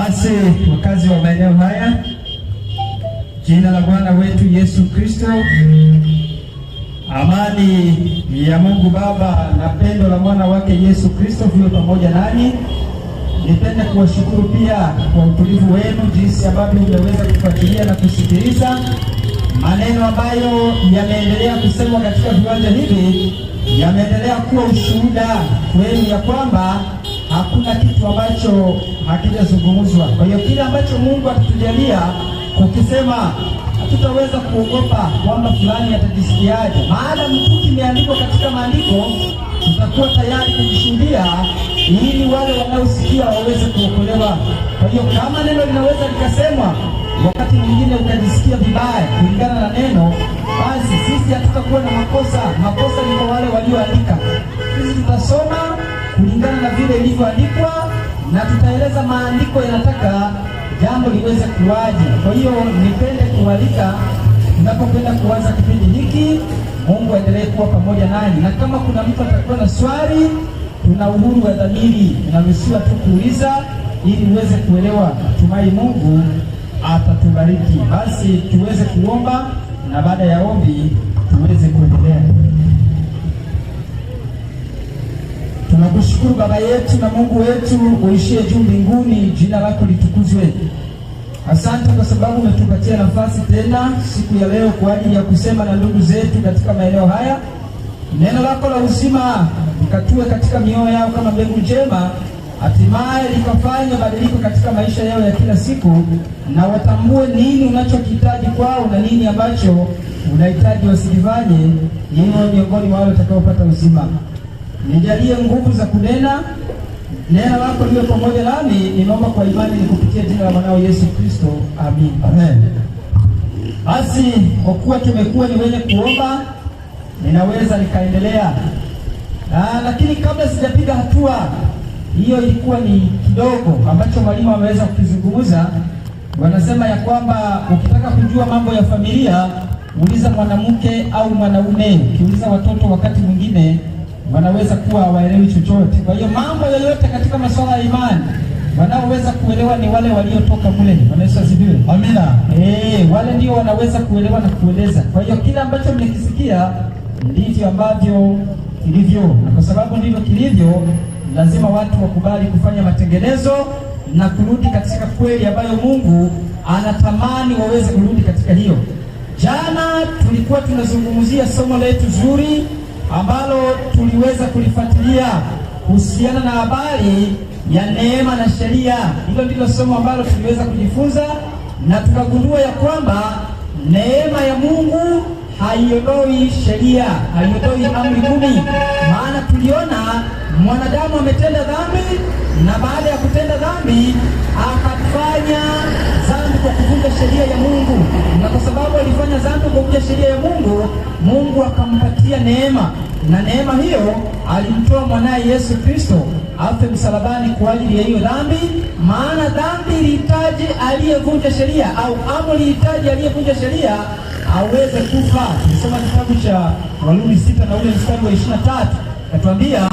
Basi wakazi wa maeneo haya, jina la Bwana wetu Yesu Kristo, amani ya Mungu Baba na pendo la mwana wake Yesu Kristo viwe pamoja nanyi. Nipende kuwashukuru pia kwa utulivu wenu, jinsi ambavyo mmeweza kufuatilia na kusikiliza maneno ambayo yameendelea kusemwa katika viwanja hivi. Yameendelea kuwa ushuhuda kwenu ya kwamba hakuna kitu ambacho hakijazungumzwa. Kwa hiyo kile ambacho Mungu atatujalia kukisema, hatutaweza kuogopa kwamba fulani atajisikiaje. Maana mtu kimeandikwa katika maandiko, tutakuwa tayari kujishuhudia ili wale wanaosikia waweze kuokolewa. Kwa hiyo kama neno linaweza likasemwa wakati mwingine ukajisikia vibaya kulingana na neno, basi sisi hatutakuwa na makosa. Makosa ni kwa wale walioandika. Sisi tutasoma kulingana na vile ilivyoandikwa na tutaeleza maandiko yanataka jambo liweze kuwaje. Kwa hiyo nipende kualika tunapokwenda kuanza kipindi hiki, Mungu aendelee kuwa pamoja nanyi, na kama kuna mtu atakuwa na swali, tuna uhuru wa dhamiri, tunaruhusiwa tu kuuliza ili uweze kuelewa. Natumai Mungu atatubariki. Basi tuweze kuomba na baada ya ombi tuweze kuendelea. Tunakushukuru Baba yetu na Mungu wetu uishie juu mbinguni, jina lako litukuzwe. Asante kwa sababu umetupatia nafasi tena siku ya leo kwa ajili ya kusema na ndugu zetu katika maeneo haya. Neno lako la uzima likatue katika mioyo yao kama mbegu njema, hatimaye likafanya mabadiliko katika maisha yao ya kila siku, na watambue nini unachokihitaji kwao na nini ambacho unahitaji wasikifanye, ili miongoni mwa wale watakaopata uzima. Nijalie nguvu za kunena neno lako liwe pamoja nami. Ninaomba kwa imani nikupitia jina la mwanao Yesu Kristo. Amin. Amen. Basi kwa kuwa tumekuwa ni wenye kuomba, ninaweza nikaendelea. Lakini kabla sijapiga hatua, hiyo ilikuwa ni kidogo ambacho mwalimu ameweza kukizungumza. Wanasema ya kwamba ukitaka kujua mambo ya familia, uliza mwanamke au mwanaume. Ukiuliza watoto wakati mwingine wanaweza kuwa hawaelewi chochote. Kwa hiyo mambo yoyote katika masuala ya imani, wanaoweza kuelewa ni wale waliotoka mule. Yesu asifiwe. Amina. Wale ndio wanaweza kuelewa na kueleza. Kwa hiyo kila ambacho mmekisikia ndivyo ambavyo kilivyo, na kwa sababu ndivyo kilivyo, lazima watu wakubali kufanya matengenezo na kurudi katika kweli ambayo Mungu anatamani waweze kurudi katika hiyo. Jana tulikuwa tunazungumzia somo letu zuri ambalo tuliweza kulifuatilia kuhusiana na habari ya neema na sheria. Hilo ndilo somo ambalo tuliweza kujifunza, na tukagundua ya kwamba neema ya Mungu haiondoi sheria, haiondoi amri 10. Maana tuliona mwanadamu ametenda dhambi, na baada ya kutenda dhambi akafanya dhambi kwa kuvunja sheria ya Mungu, na kwa sababu alifanya dhambi kwa kuvunja sheria ya Mungu, Mungu akampatia neema, na neema hiyo alimtoa mwanaye Yesu Kristo afe msalabani kwa ajili ya hiyo dhambi. Maana dhambi ilihitaji aliyevunja sheria, au amri ilihitaji aliyevunja sheria aweze kufa. Tulisoma kitabu cha Warumi 6 na ule mstari wa 23, natuambia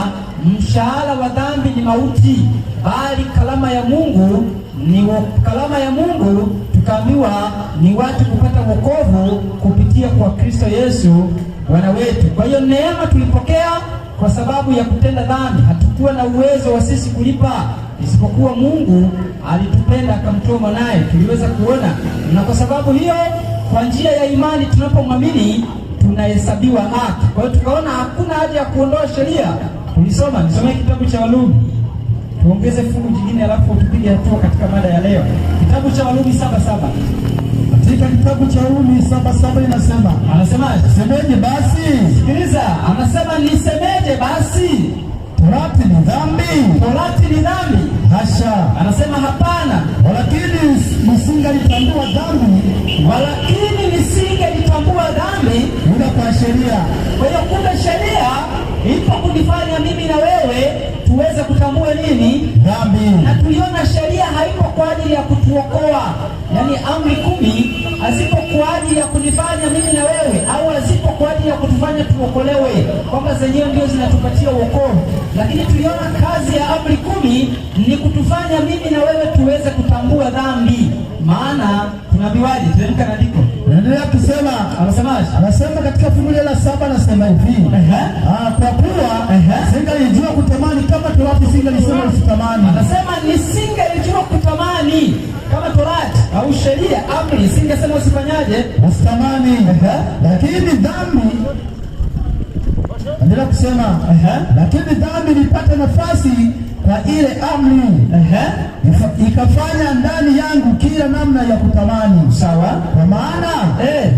mshahara wa dhambi ni mauti, bali kalama ya Mungu ni kalama ya Mungu, tukaambiwa ni watu kupata wokovu kupitia kwa Kristo Yesu Bwana wetu. Kwa hiyo neema tulipokea kwa sababu ya kutenda dhambi. Hatukuwa na uwezo wa sisi kulipa, isipokuwa Mungu alitupenda akamtoa mwanaye. Tuliweza kuona, na kwa sababu hiyo kwa njia ya imani tunapomwamini tunahesabiwa haki. Kwa hiyo tukaona hakuna haja ya kuondoa sheria. Tulisoma, nisomee kitabu cha Warumi. Tuongeze fungu jingine alafu tupige hatua katika mada ya leo. Kitabu cha Warumi 7:7. Katika kitabu cha Warumi 7:7 inasema, anasemaje? Semeje basi? Sikiliza, anasema nisemeje basi? Torati ni dhambi? Torati ni dhambi? Hasha. Anasema hapana. Walakini nisingalitambua dhambi, ila kwa sheria. Kwa hiyo kumbe sheria ipo kunifanya mimi na wewe tuweze kutambua nini? Dhambi. Na tuliona sheria haipo kwa ajili ya kutuokoa, yaani amri 10 hazipo kwa ajili ya kunifanya mimi na wewe, au hazipo kwa ajili ya kutufanya tuokolewe, kwamba zenyewe ndio zinatupatia wokovu. Lakini tuliona kazi ya amri 10 ni kutufanya mimi na wewe tuweze kutambua Tunaambiwaje? Teremka na andiko. Endelea kusema. Anasemaje? Anasema katika fungu la 7 anasema hivi. Kwa kuwa singalijua kutamani kama Torati singalisema usitamani. Anasema nisingelijua kutamani kama Torati au sheria, amri singesema usifanyaje? Usitamani. Lakini dhambi, endelea kusema, lakini dhambi ilipata nafasi kwa ile amri, ikafanya ndani yangu kila namna ya kutamani. Sawa? Kwa maana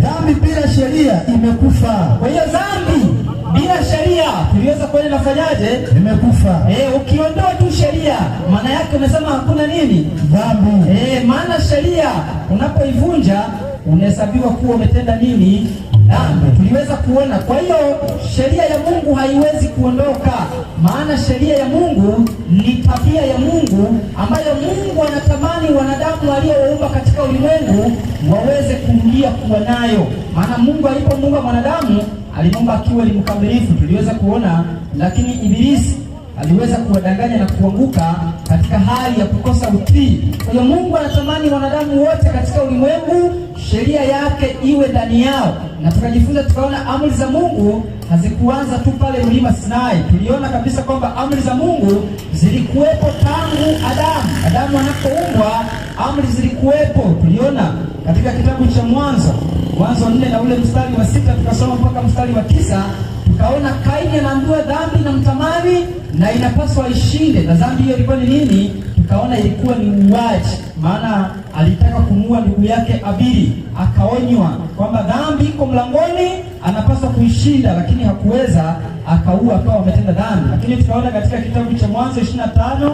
dhambi bila sheria imekufa. Kwa hiyo dhambi bila sheria tuliweza kuona inafanyaje? Imekufa. Ukiondoa tu sheria, maana yake unasema hakuna nini? Dhambi. Maana sheria unapoivunja unahesabiwa kuwa umetenda nini? Dhambi. Tuliweza kuona. Kwa hiyo sheria ya Mungu haiwezi kuondoka, maana sheria ya Mungu ni tabia ya Mungu ambayo Mungu anatamani wanadamu walioumba katika ulimwengu waweze kurudia kuwa nayo. Maana Mungu alipomuumba mwanadamu alimuumba akiwa ni mkamilifu, tuliweza kuona, lakini Ibilisi aliweza kuwadanganya na kuanguka katika hali ya kukosa utii. Kwa hiyo Mungu anatamani wanadamu wote katika ulimwengu sheria yake iwe ndani yao, na tukajifunza tukaona amri za Mungu hazikuanza tu pale mlima Sinai. Tuliona kabisa kwamba amri za Mungu zilikuwepo tangu Adamu anapoumbwa, amri zilikuwepo. Tuliona katika kitabu cha Mwanzo 4 na ule mstari wa 6 tukasoma mpaka mstari wa 9, tukaona Kaini anaambiwa dhambi na mtamani na inapaswa ishinde. Na dhambi hiyo ilikuwa ni nini? Tukaona ilikuwa ni uuaji, maana alitaka kumuua ndugu yake Abili. Akaonywa kwamba dhambi iko mlangoni, anapaswa kuishinda, lakini hakuweza, akaua, akawa ametenda dhambi. Lakini tukaona katika kitabu cha Mwanzo 25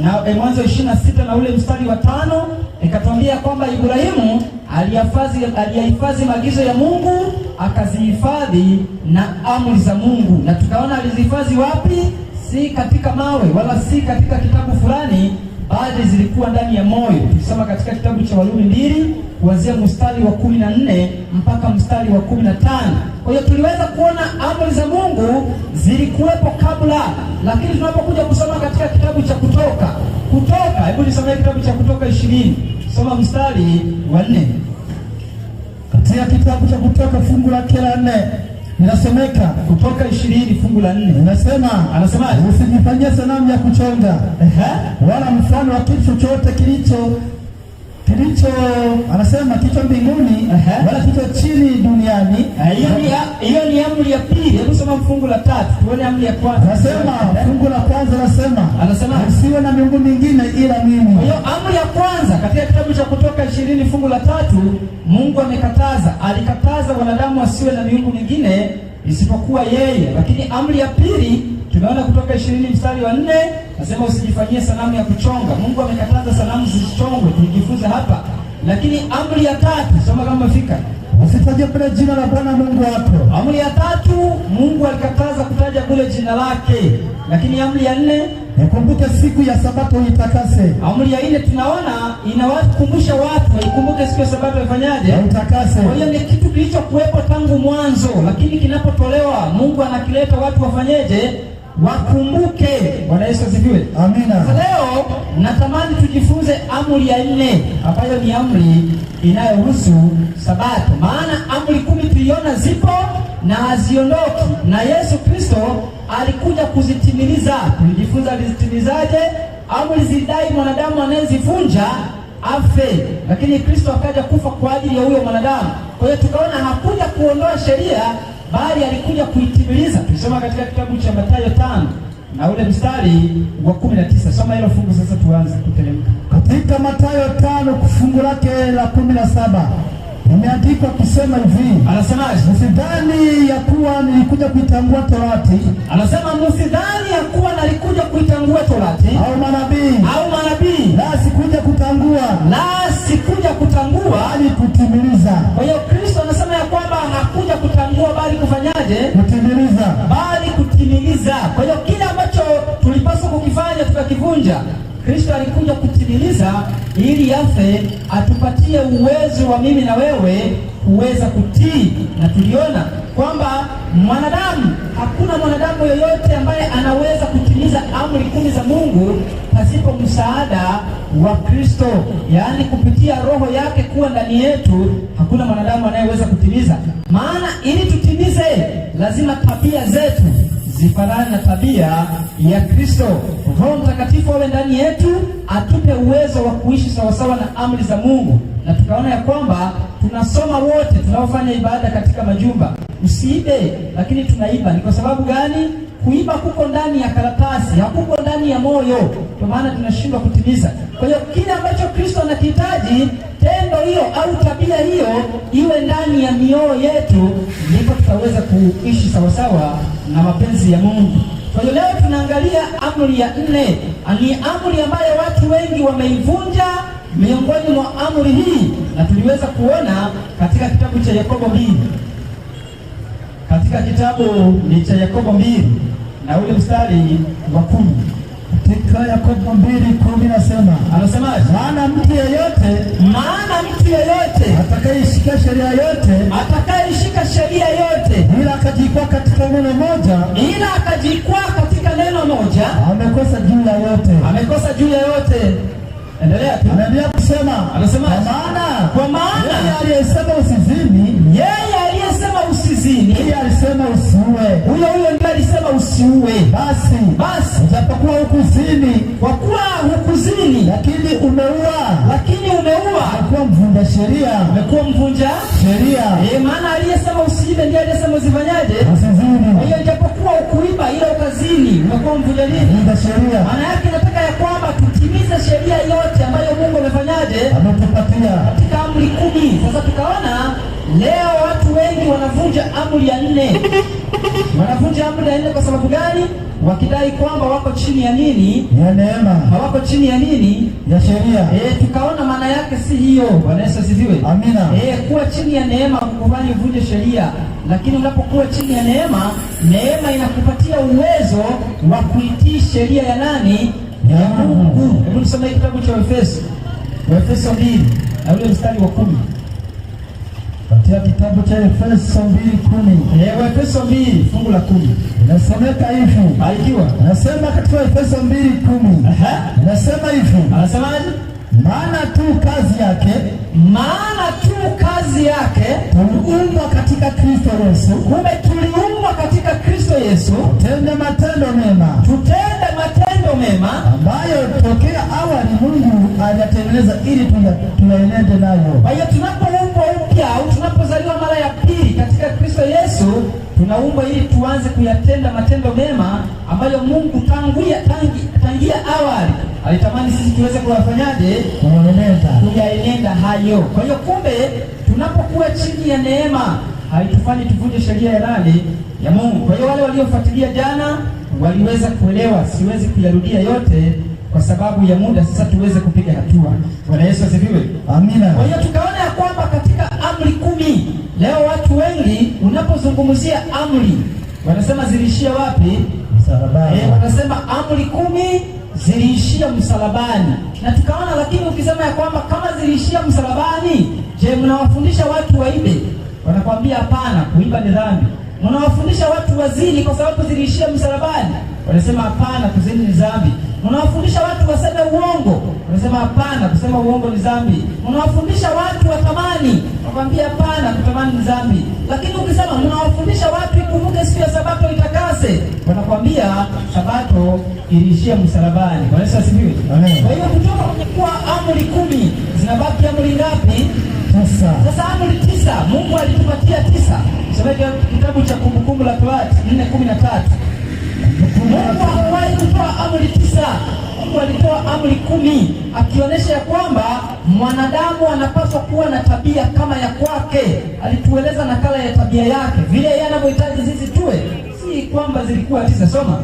na Mwanzo 26 na ule mstari wa 5 ikatuambia kwamba Ibrahimu aliyahifadhi maagizo ya Mungu, akazihifadhi na amri za Mungu. Na tukaona alizihifadhi wapi? Si katika mawe wala si katika kitabu fulani, bali zilikuwa ndani ya moyo. Tukisoma katika kitabu cha Warumi 2 kuanzia mstari wa 14 mpaka mstari wa 15. Kwa hiyo tuliweza kuona amri za Mungu zilikuwepo kabla, lakini tunapokuja kusoma katika kitabu cha Kutoka, hebu nisomee kitabu cha Kutoka 20, soma mstari wa 4. Katika kitabu cha Kutoka fungu la 4 inasomeka, Kutoka 20 fungu la 4 anasema usijifanyie sanamu ya kuchonga wala mfano wa kitu chochote kilicho anasema kicho mbinguni wala kicho chini duniani. Hiyo ni amri ya pili. Hebu soma fungu la 3 tuone amri ya kwanza. Anasema fungu la kwanza anasema usiwe na miungu mingine ila mimi. Hiyo amri ya kwanza katika kitabu cha Kutoka 20 fungu la 3, Mungu alikataza wanadamu wasiwe na miungu mingine isipokuwa yeye. Lakini amri ya pili tumeona Kutoka 20 mstari wa 4, nasema usijifanyie sanamu ya kuchonga. Mungu amekataza sanamu zisichongwe, tujifunze hapa. Lakini amri ya 3, soma kama fika, usitaje bure jina la Bwana Mungu wako. Amri ya 3, Mungu alikataza kutaja bure jina lake. Lakini amri ya 4, ukumbuke siku ya Sabato uitakase. Amri ya 4 tunaona inawakumbusha watu waikumbuke siku ya Sabato ifanyaje? Uitakase. Kwa hiyo ni kitu kilichokuwepo tangu mwanzo, lakini kinapotolewa Mungu anakileta watu wafanyeje? Wakumbuke. Bwana Yesu asifiwe. Amina. Leo natamani tujifunze amri ya 4 ambayo ni amri inayohusu Sabato. Maana amri 10 tuliona zipo na haziondoki, na Yesu Kristo alikuja kuzitimiliza. Tulijifunza alizitimizaje? Amri zidai mwanadamu anayezivunja afe, lakini Kristo akaja kufa kwa ajili ya huyo mwanadamu. Kwa hiyo tukaona hakuja kuondoa sheria, bali alikuja kuitimiliza. Tusoma katika kitabu cha Mathayo 5 na ule mstari wa 19. Soma hilo fungu sasa, tuanze kuteremka. Katika Mathayo 5 fungu lake la 17 imeandikwa kusema hivi, anasema msidhani ya kuwa nilikuja kuitangua Torati. Anasema msidhani ya kuwa nalikuja kuitangua Torati au manabii, la sikuja kutangua bali kutimiliza. Kwa hiyo Kristo anasema ya kwamba hakuja kutangua bali kufanyaje? Kutimiliza. Bali kutimiliza. Kwa hiyo kile ambacho tulipaswa kukifanya tukakivunja, Kristo alikuja kutimiliza ili afe atupatie uwezo wa mimi na wewe kuweza kutii. Na tuliona kwamba hakuna mwanadamu yoyote ambaye anaweza kutimiza amri 10 za Mungu pasipo msaada wa Kristo, yaani kupitia Roho yake kuwa ndani yetu, hakuna mwanadamu anayeweza kutimiza. Maana ili tutimize, lazima tabia zetu zifanane na tabia ya Kristo. Roho Mtakatifu awe ndani yetu, atupe uwezo wa kuishi sawasawa na amri za Mungu. Na tukaona ya kwamba tunasoma wote tunaofanya ibada katika majumba, usiibe, lakini tunaiba. Ni kwa sababu gani? Kuiba kuko ndani ya karatasi, hakuko ndani ya moyo, kwa maana tunashindwa kutimiza. Kwa hiyo kile ambacho Kristo anakihitaji, tendo hiyo au tabia hiyo iwe ndani ya mioyo yetu, ndipo tutaweza kuishi sawasawa na mapenzi ya Mungu. Kwa hiyo leo tunaangalia amri ya 4. Ni amri ambayo watu wengi wameivunja. Miongoni mwa amri hii, na tuliweza kuona katika kitabu cha Yakobo 2, katika kitabu ni cha Yakobo 2 na ule mstari wa 10. Katika Yakobo 2:10 anasemaje? Maana mtu yeyote atakayeshika sheria yote ila akajikwaa katika neno moja, amekosa juu ya yote. Anaendelea kusema, anasema kwa maana yeye aliyesema usizini, yeye alisema usiue. Huyo ndiye alisema usiue. Basi ujapokuwa hukuzini, kwa kuwa hukuzini, lakini umeua, umekuwa mvunja sheria. Maana aliyesema usiibe ndiye aliyesema usifanyaje? Usizini. Hiyo ijapokuwa ukuiba ila ukazini, umekuwa mvunja sheria. Maana yake nataka ya kwamba tutimize sheria yote ambayo Mungu amefanyaje? Ametupatia katika amri 10. Sasa tukaona leo watu wengi wanavunja amri ya 4. Wanavunja amri ya 4 kwa sababu gani? Wakidai kwamba wako chini ya nini? Ya neema. Hawako chini ya nini? Ya sheria. Tukaona maana yake si hiyo. Bwana Yesu asifiwe. Amina. Kuwa chini ya neema kukufanya uvunje sheria, lakini unapokuwa chini ya neema, neema inakupatia uwezo wa kuitii sheria ya nani? Ya Mungu. Hebu nisome kitabu cha Efeso 2 na ule mstari wa 10. Katika kitabu cha Efeso 2:10. Efeso 2 fungu la 10. Inasomeka hivi. Barikiwa. Nasema katika Efeso 2:10. Inasema hivi. Anasemaje? Maana tu kazi yake tuliumbwa katika Kristo Yesu. Kumbe tuliumbwa katika Kristo Yesu tutende matendo mema ambayo tokea awali Mungu aliyatengeneza ili tuyaenende nayo. Kwa hiyo tunapoumbwa upya au tunapozaliwa mara ya pili katika Kristo Yesu, tunaumbwa ili tuanze kuyatenda matendo mema ambayo Mungu tangia awali alitamani sisi tuweze kuyafanyaje? Kuyaenenda hayo. Kwa hiyo kumbe tunapokuwa chini ya neema, haitufanyi tuvunje sheria ya nani? Ya Mungu. Kwa hiyo wale waliofuatilia jana waliweza kuelewa. Siwezi kuyarudia yote kwa sababu ya muda. Sasa tuweze kupiga hatua. Bwana Yesu asifiwe. Amina. Kwa hiyo tukaona ya kwamba katika amri 10, leo watu wengi unapozungumzia amri wanasema ziliishia wapi? Msalabani. Wanasema amri 10 ziliishia msalabani. Na tukaona lakini ukisema ya kwamba kama ziliishia msalabani, je, mnawafundisha watu waibe? Wanakwambia hapana, kuiba ni dhambi. Mnawafundisha watu wazini kwa sababu ziliishia msalabani? Wanasema hapana, kuzini ni dhambi. Mnawafundisha watu waseme uongo? Wanasema hapana, kusema uongo ni dhambi. Mnawafundisha watu watamani? Wanakwambia hapana, kutamani ni dhambi. Lakini ukisema mnawafundisha watu ikumbuke siku ya Sabato itakase, wanakwambia Sabato iliishia msalabani. Bwana Yesu asifiwe. Amen. Kwa hiyo kutoka kwa amri 10 zinabaki amri ngapi? 9. Sasa amri 9, Mungu alitupatia 9. Soma kitabu cha Kumbukumbu la Torati 4:13. Mungu hakuwahi kutoa amri 9. Mungu alitoa amri 10, akionyesha ya kwamba mwanadamu anapaswa kuwa na tabia kama ya kwake. Alitueleza nakala ya tabia yake, vile yeye anavyohitaji sisi tuwe, si kwamba zilikuwa 9. Soma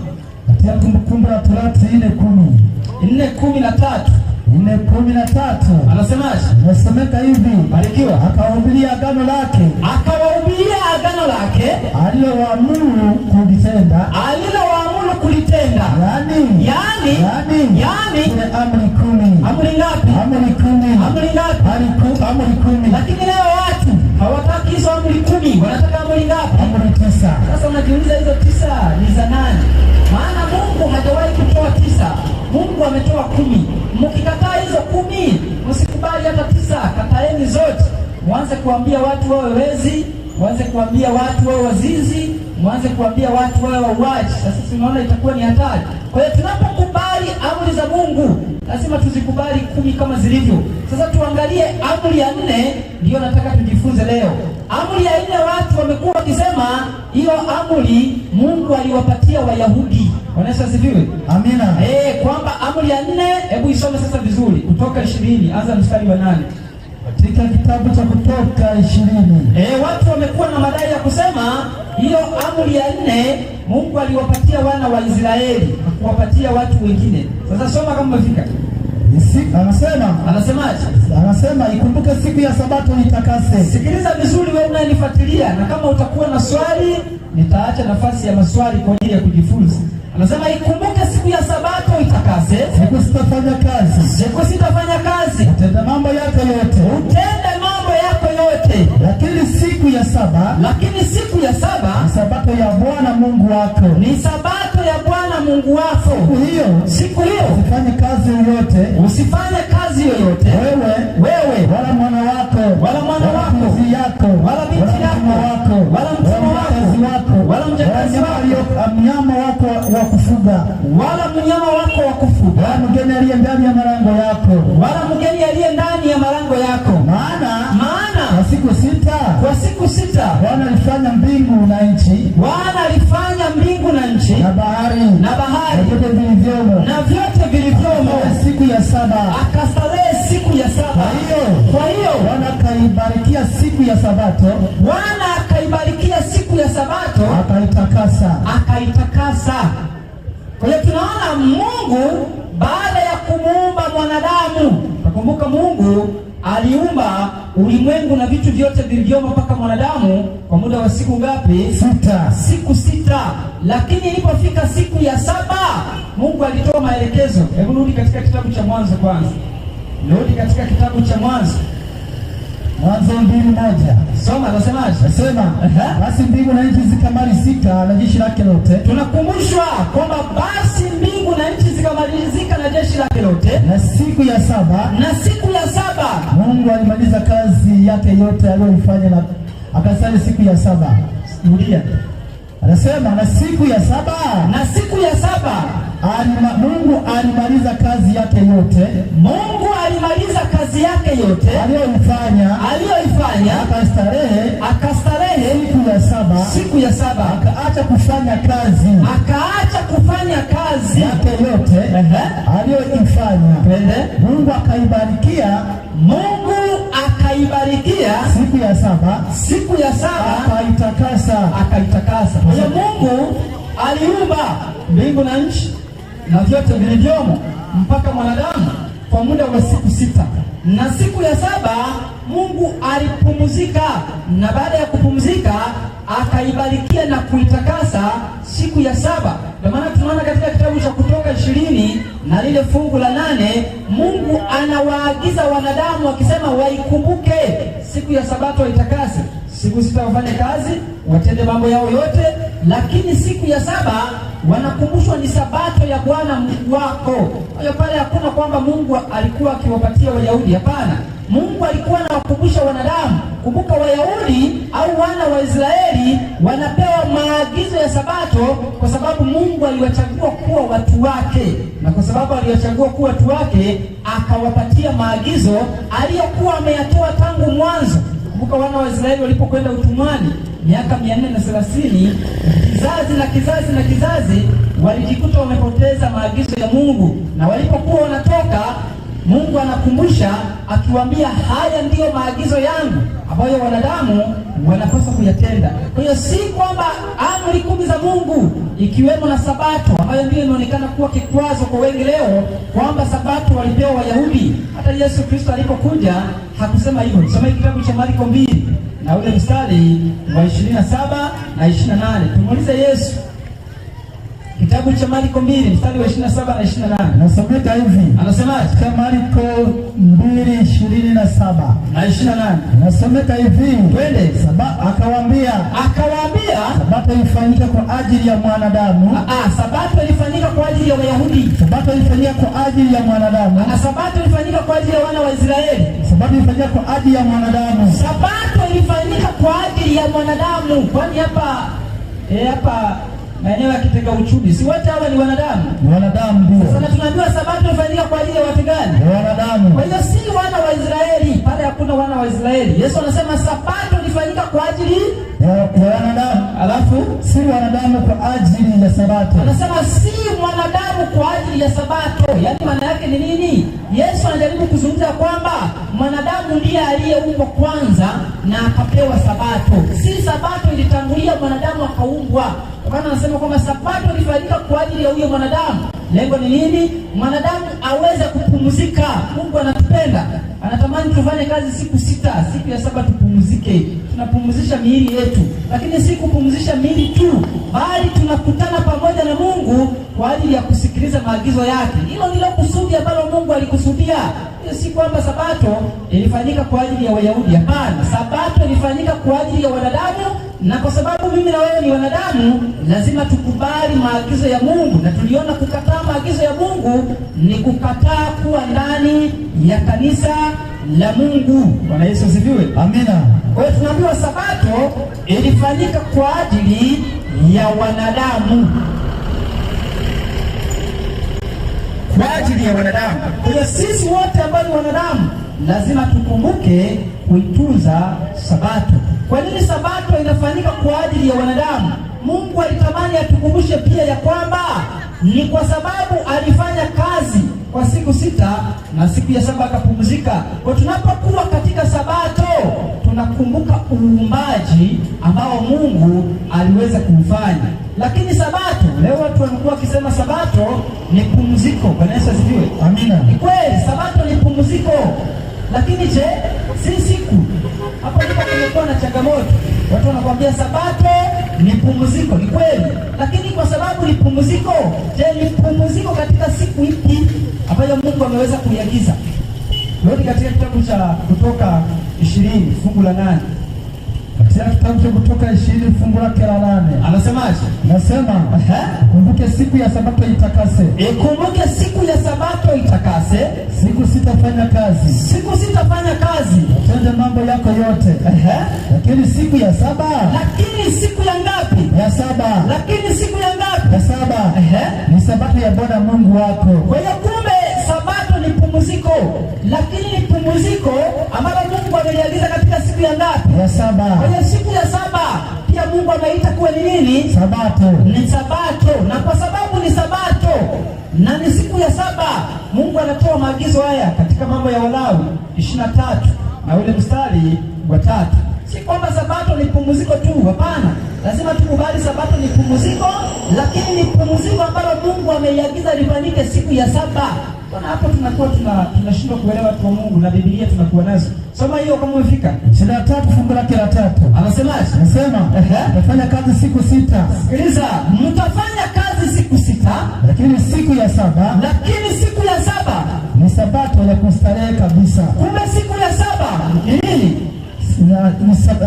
katika Kumbukumbu la Torati 4:13. 4:13 anasemaje? Nasomeka hivi. Barikiwa. Akawahubiria agano lake alilowaamuru kulitenda. Yani ile amri 10. Amri ngapi? Amri 10. Amri 10. Lakini leo watu hawataki hizo amri 10, wanataka amri ngapi? Amri 9. Sasa unajiuliza hizo 9 ni za nani? Maana Mungu hajawahi kutoa 9. Mungu ametoa 10. Mkikataa hizo mwanze kuambia watu wawe wezi, mwanze kuambia watu wawe wazinzi, mwanze kuambia watu wawe wauaji. Sasa tunaona itakuwa ni hatari. Kwa hiyo tunapokubali amri za Mungu lazima tuzikubali 10 kama zilivyo. Sasa tuangalie amri ya 4, ndio nataka tujifunze leo. Amri ya 4 watu wamekuwa wakisema hiyo amri Mungu aliwapatia Wayahudi. Bwana asifiwe. Amina. Kwamba amri ya 4, hebu isome sasa vizuri. Kutoka 20, anza mstari wa 8. Katika kitabu cha Kutoka 20. Watu wamekuwa na madai ya kusema hiyo amri ya 4 Mungu aliwapatia wana wa Israeli, hakuwapatia watu wengine. Sasa soma kama umefika. Anasemaje? Anasema ikumbuke siku ya Sabato itakase. Sikiliza vizuri wewe unayenifuatilia, na kama utakuwa na swali nitaacha nafasi ya maswali kwa ajili ya kujifunza. Anasema ikumbuke siku ya Sabato itakase. Siku sitafanya kazi. Siku sitafanya kazi. Utende mambo yako yote. Utende mambo yako yote. Lakini siku ya saba ni Sabato ya Bwana Mungu wako. Ni Sabato ya Bwana Mungu wako. Siku hiyo usifanye kazi yoyote. Wewe wala mwana wako, wala binti yako, wala binti yako, wala mtumwa wako, wala mjakazi wako, mnyama wako wa kufuga, wala mnyama wako wa kufuga, wala mgeni aliye ndani ya malango yako, maana kwa siku sita Bwana alifanya mbingu na nchi, na bahari na vyote vilivyomo, siku ya saba akastarehe siku ya saba. Kwa hiyo Bwana akaibarikia siku ya Sabato, akaitakasa. Kwa hiyo tunaona Mungu baada ya kumuumba mwanadamu, nakumbuka Mungu aliumba ulimwengu na vitu vyote vilivyomo mpaka mwanadamu kwa muda wa siku ngapi? 6. Siku 6. Lakini ilipofika siku ya 7 Mungu alitoa maelekezo. Hebu rudi katika kitabu cha Mwanzo kwanza. Rudi katika kitabu cha Mwanzo. Mwanzo 2:1. Soma, anasemaje? Nasema, basi mbingu na nchi zikamalizika na jeshi lake lote. Tunakumbushwa kwamba basi mbingu na nchi zikamalizika na jeshi lake lote. Na siku ya saba Mungu alimaliza kazi yake yote aliyoifanya na akasali siku ya 7. Rudia. Anasema na siku ya saba Mungu alimaliza kazi yake yote. Aliyoifanya. Akastarehe siku ya saba. Akaacha kufanya kazi yake yote aliyoifanya. Mungu akaibarikia siku ya saba akaitakasa. Kwa hiyo Mungu aliumba mbingu na nchi na vyote vilivyomo mpaka mwanadamu kwa muda wa siku 6, na siku ya 7 Mungu alipumzika, na baada ya kupumzika akaibarikia na kuitakasa siku ya 7. Ndio maana tunaona katika kitabu cha Kutoka 20 na lile fungu la 8 Mungu anawaagiza wanadamu akisema waikumbuke siku ya Sabato waitakase. Siku 6 wafanye kazi, watende mambo yao yote, lakini siku ya 7 wanakumbushwa ni Sabato ya Bwana Mungu wako. Kwa hiyo pale hakuna kwamba Mungu alikuwa akiwapatia Wayahudi, hapana. Mungu alikuwa anawakumbusha wanadamu. Kumbuka Wayahudi au wana wa Israeli wanapewa maagizo ya Sabato kwa sababu Mungu aliwachagua kuwa watu wake, na kwa sababu aliwachagua kuwa watu wake akawapatia maagizo aliyokuwa ameyatoa tangu mwanzo. Kumbuka wana wa Israeli walipokwenda utumwani miaka 430, kizazi na kizazi walijikuta wamepoteza maagizo ya Mungu, na walipokuwa wanatoka Mungu anakumbusha akiwaambia, haya ndiyo maagizo yangu ambayo wanadamu wanapaswa kuyatenda. Kwa hiyo si kwamba amri 10 za Mungu ikiwemo na Sabato ambayo ndio inaonekana kuwa kikwazo kwa wengi leo, kwamba Sabato walipewa Wayahudi. Hata Yesu Kristo alipokuja hakusema hivyo. Soma kitabu cha Marko 2 na ule mstari wa 27 na 28. Tumuulize Yesu. Kitabu cha Marko 2 mstari wa 27 na 28. Nasomeka hivi. Anasemaje? Katika Marko 2:27 na 28. Nasomeka hivi. Twende. Akawaambia Sabato ilifanyika kwa ajili ya mwanadamu. Sabato ilifanyika kwa ajili ya Wayahudi. Sabato ilifanyika kwa ajili ya mwanadamu. Sabato ilifanyika kwa ajili ya wana wa Israeli. Sabato ilifanyika kwa ajili ya mwanadamu. Sabato ilifanyika kwa ajili ya mwanadamu. Kwani hapa maeneo ya kitega uchumi, si wote hawa ni wanadamu? Ni wanadamu ndio. Sasa tunaambiwa sabato ilifanyika kwa ajili ya watu gani? Ni wanadamu. Kwa hiyo si wana wa Israeli, pale hakuna wana wa Israeli. Yesu anasema sabato ilifanyika kwa ajili ya wanadamu. Alafu si wanadamu kwa ajili ya sabato. Anasema si mwanadamu kwa ajili ya sabato. Yaani maana yake ni nini? Yesu anajaribu kuzungumza kwamba mwanadamu ndiye aliyeumbwa kwanza na akapewa sabato. Si sabato ilitangulia mwanadamu akaumbwa. Kwa maana anasema kwamba sabato ilifanyika kwa ajili ya huyo mwanadamu. Lengo ni nini? Mwanadamu aweze kupumzika. Mungu anatupenda. Anatamani tufanye kazi siku 6, siku ya 7 tupumzike. Tunapumzisha miili yetu, lakini si kupumzisha miili tu, bali tunakutana pamoja na Mungu kwa ajili ya kusikiliza maagizo yake. Hilo ndilo kusudi ambalo Mungu alikusudia. Hiyo si kwamba sabato ilifanyika kwa ajili ya Wayahudi. Hapana, sabato ilifanyika kwa ajili ya wanadamu, na kwa sababu mimi na wewe ni wanadamu, lazima tukubali maagizo ya Mungu. Na tuliona kukataa maagizo ya Mungu ni kukataa kuwa ndani ya kanisa la Mungu. Bwana Yesu asifiwe. Amina. Kwa hiyo tunaambiwa sabato ilifanyika kwa ajili ya wanadamu. Kwa ajili ya wanadamu. Kwa hiyo sisi wote ambao ni wanadamu lazima tukumbuke kuitunza sabato. Kwa nini sabato inafanyika kwa ajili ya wanadamu? Mungu alitamani atukumbushe pia ya kwamba ni kwa sababu alifanya kazi kwa siku 6 na siku ya 7 akapumzika. Kwa tunapokuwa katika sabato tunakumbuka uumbaji ambao Mungu aliweza kumfanya. Lakini sabato leo watu wanakuwa wakisema sabato ni pumziko. Bwana Yesu asifiwe. Amina. Ni kweli sabato ni pumziko. Lakini je, si siku? Hapo ndipo kumekuwa na changamoto. Watu wanakuambia sabato ni pumziko. Ni kweli. Lakini kwa sababu ni pumziko, je, ni pumziko katika siku ipi ambayo Mungu ameweza kuiagiza? Rudi katika kitabu cha Kutoka 20 fungu la 8. Katika kitabu cha Kutoka 20 fungu la 8. Anasemaje? Nasema, kumbuke siku ya sabato itakase. Kumbuke siku ya sabato itakase. Siku 6 fanya kazi. Siku 6 fanya kazi. Utende mambo yako yote. Lakini siku ya 7. Lakini siku ya ngapi? Ya 7. Lakini siku ya ngapi? Ya 7. Ni sabato ya Bwana Mungu wako. Kwa hiyo kumbe sabato ni pumziko. Lakini ni pumziko ambalo Mungu ameliagiza katika siku ya ngapi? Ya 7. Kwa hiyo siku ya 7 pia Mungu ameita kuwa ni nini? Sabato. Ni sabato. Na kwa sababu ni sabato na ni siku ya 7, Mungu anatoa maagizo haya katika Mambo ya Walawi 23 na ule mstari wa 3. Si kwamba sabato ni pumziko tu, hapana. Lazima tukubali sabato ni pumziko, lakini ni pumziko ambalo Mungu ameiagiza lifanyike siku ya 7. Kwa hapo tunakuwa tunashindwa kuelewa watu wa Mungu na Biblia tunakuwa nazo. Soma hiyo kama umefika. 23 fungu la 3. Anasemaje? Anasema, mtafanya kazi siku 6. Sikiliza, mtafanya kazi siku 6, lakini siku ya 7, siku ya 7 ni sabato ya kustarehe kabisa. Kumbe siku ya 7 ni nini?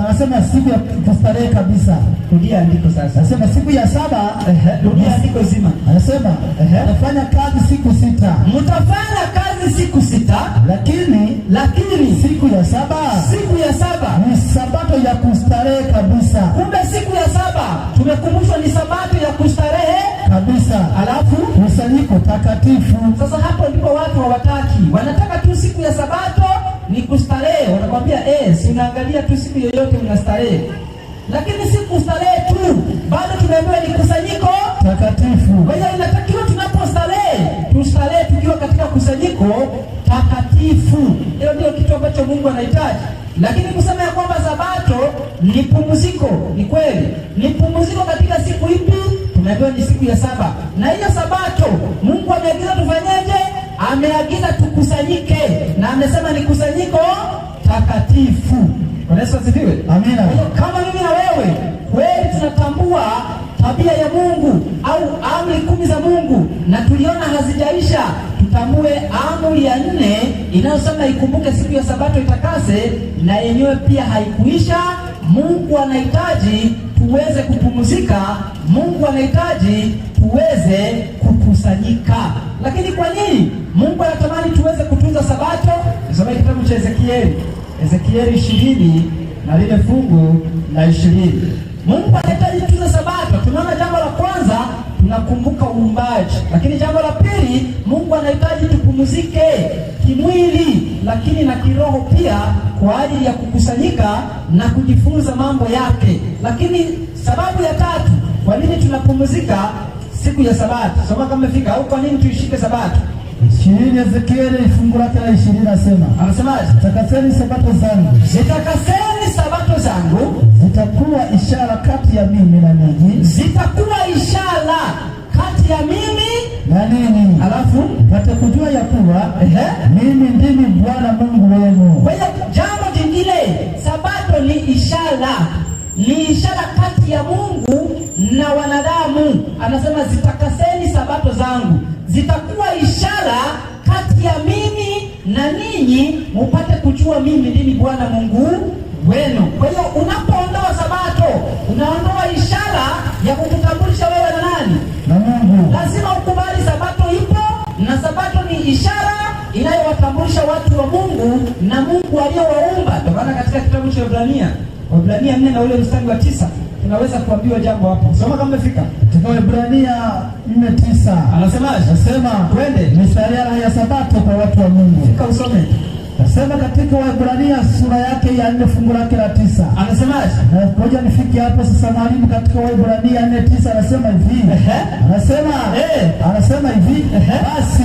Anasema siku ya kustarehe kabisa. Rudia andiko sasa. Anasema siku ya 7, rudia andiko zima. Anasema, mtafanya kazi siku 6. Mtafanya kazi siku 6, lakini siku ya 7, ni sabato ya kustarehe kabisa. Kumbe siku ya 7 tumekumbushwa ni sabato ya kustarehe kabisa. Alafu kusanyiko takatifu. Sasa hapo ndipo watu hawataki. Wanataka tu siku ya sabato ni kustarehe. Wanakwambia si unaangalia tu siku yoyote unastarehe. Lakini si kustarehe tu, bado tumeambiwa ni kusanyiko takatifu. Kwa hiyo inatakiwa tunapostarehe, tustarehe tukiwa katika kusanyiko takatifu. Hilo ndio kitu ambacho Mungu anahitaji. Lakini kusema ya kwamba sabato ni pumziko, ni kweli. Ni pumziko katika siku ipi? Tumeambiwa ni siku ya 7. Na hiyo sabato Mungu ameagiza tufanyeje? Ameagiza tukusanyike, na amesema ni kusanyiko takatifu. Bwana Yesu asifiwe. Amina. Kama mimi na wewe kweli tunatambua tabia ya Mungu au amri 10 za Mungu na tuliona hazijaisha, tutambue amri ya 4 inayosema ikumbuke siku ya sabato itakase, na yenyewe pia haikuisha. Mungu anahitaji tuweze kupumzika. Mungu anahitaji tuweze kukusanyika. Lakini kwa nini Mungu anatamani tuweze kutunza sabato? Tusome kitabu cha Ezekieli 20 na lile fungu la 20. Mungu anahitaji tutunze Sabato. Tunaona jambo la kwanza tunakumbuka uumbaji, lakini jambo la pili Mungu anahitaji tupumzike kimwili lakini na kiroho pia, kwa ajili ya kukusanyika na kujifunza mambo yake. Lakini sababu ya tatu kwa nini tunapumzika siku ya Sabato, soma kama fika, au kwa nini tuishike Sabato? 20 Ezekieli fungu lake la 20 nasema. Anasemaje? Zitakaseni Sabato zangu. Zitakaseni Sabato zangu. Zitakuwa ishara kati ya mimi na ninyi. Zitakuwa ishara kati ya mimi na ninyi. Alafu pate kujua ya kuwa mimi ndimi Bwana Mungu wenu. Kwa hiyo jambo jingine, Sabato ni ishara kati ya Mungu na wanadamu. Anasema zitakaseni Sabato zangu. Zitakuwa ishara kati ya mimi na ninyi, mupate kujua mimi ndimi Bwana Mungu wenu. Kwa hiyo unapoondoa Sabato, unaondoa ishara ya kukutambulisha wewe na nani? Na Mungu. Lazima ukubali Sabato ipo, na Sabato ni ishara inayowatambulisha watu wa Mungu na Mungu aliyowaumba. Ndio maana katika kitabu cha Waebrania 4 na ule mstari wa 9 tunaweza kuambiwa jambo hapo. Soma kama umefika. Katika Waebrania 4:9 anasemaje? Nasema twende mistari ya Sabato kwa watu wa Mungu. Fika usome. Nasema katika Waebrania sura yake ya 4 fungu lake la 9. Anasemaje? Ngoja nifike hapo sasa mwalimu. Katika Waebrania 4:9 anasema hivi. Anasema hivi. Basi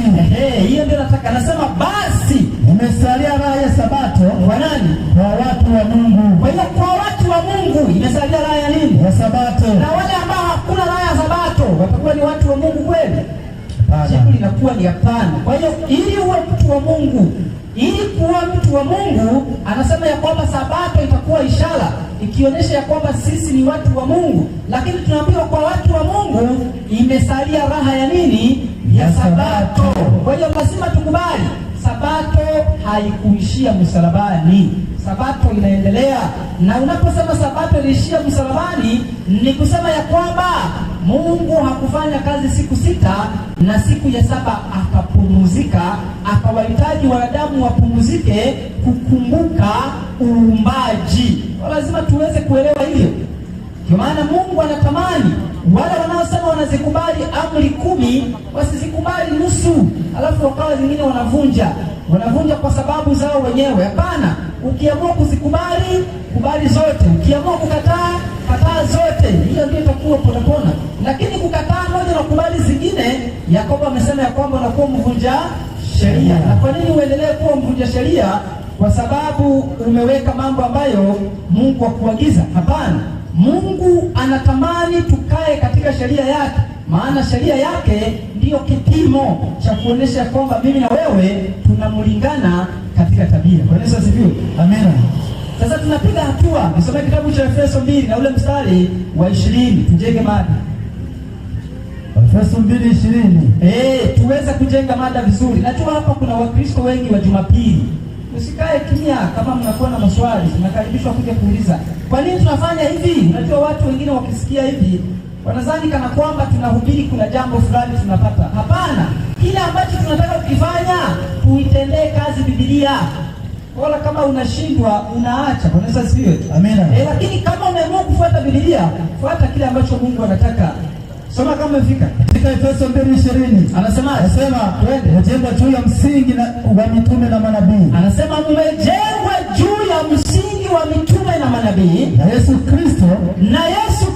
hiyo ndio nataka. Anasema basi imesalia raha ya Sabato kwa nani? Kwa watu wa Mungu. Kwa hiyo kwa watu wa Mungu imesalia raha ya nini? Ya Sabato. Na wale ambao hakuna raha ya Sabato watakuwa ni watu wa Mungu kweli? Jibu linakuwa ni hapana. Kwa hiyo ili uwe mtu wa Mungu, ili kuwa mtu wa Mungu, anasema ya kwamba Sabato itakuwa ishara ikionyesha ya kwamba sisi ni watu wa Mungu. Lakini tunaambiwa kwa watu wa Mungu imesalia raha ya nini? Ya Sabato. Kwa hiyo lazima tukubali Sabato haikuishia msalabani. Sabato inaendelea, na unaposema Sabato iliishia msalabani, ni kusema ya kwamba Mungu hakufanya kazi siku 6 na siku ya 7 akapumzika, akawahitaji wanadamu wapumzike kukumbuka uumbaji. Lazima tuweze kuelewa hilo. Kwa maana Mungu anatamani wale wanaosema wanazikubali amri 10 wasizikubali nusu, alafu wakawa zingine wanavunja kwa sababu zao wenyewe. Hapana, ukiamua kuzikubali, kubali zote. Ukiamua kukataa, kataa zote. Hiyo ndio itakuwa ponapona. Lakini kukataa moja na kubali zingine, Yakobo amesema ya kwamba unakuwa mvunja sheria. Na kwa nini uendelee kuwa mvunja sheria? Kwa sababu umeweka mambo ambayo Mungu hakuagiza. Hapana, Mungu anatamani tukae katika sheria yake, maana sheria yake ndiyo kipimo cha kuonesha kwamba mimi na wewe tunamlingana katika tabia. Kwa nini asifiwe? Amina. Sasa tunapiga hatua. Nisome kitabu cha Efeso 2 na ule mstari wa 20, tujenge mada. Efeso 2:20. Tuweze kujenga mada vizuri. Najua hapa kuna Wakristo wengi wa Jumapili. Usikae kimya. Kama mnakuwa na maswali, mnakaribishwa kuja kuuliza. Kwa nini tunafanya hivi? Unajua watu wengine wakisikia hivi wanadhani kana kwamba tunahubiri kuna jambo fulani tunapata. Hapana. Kile ambacho tunataka kukifanya, tuitendee kazi Biblia. Wala kama unashindwa unaacha. Kwa nini asifiwe? Amina. Lakini kama umeamua kufuata Biblia, fuata kile ambacho Mungu anataka. Soma kama umefika. Katika Efeso 2:20 anasema twende, mjengwa juu ya msingi wa mitume na manabii. Anasema mmejengwa juu ya msingi wa mitume na manabii, na Yesu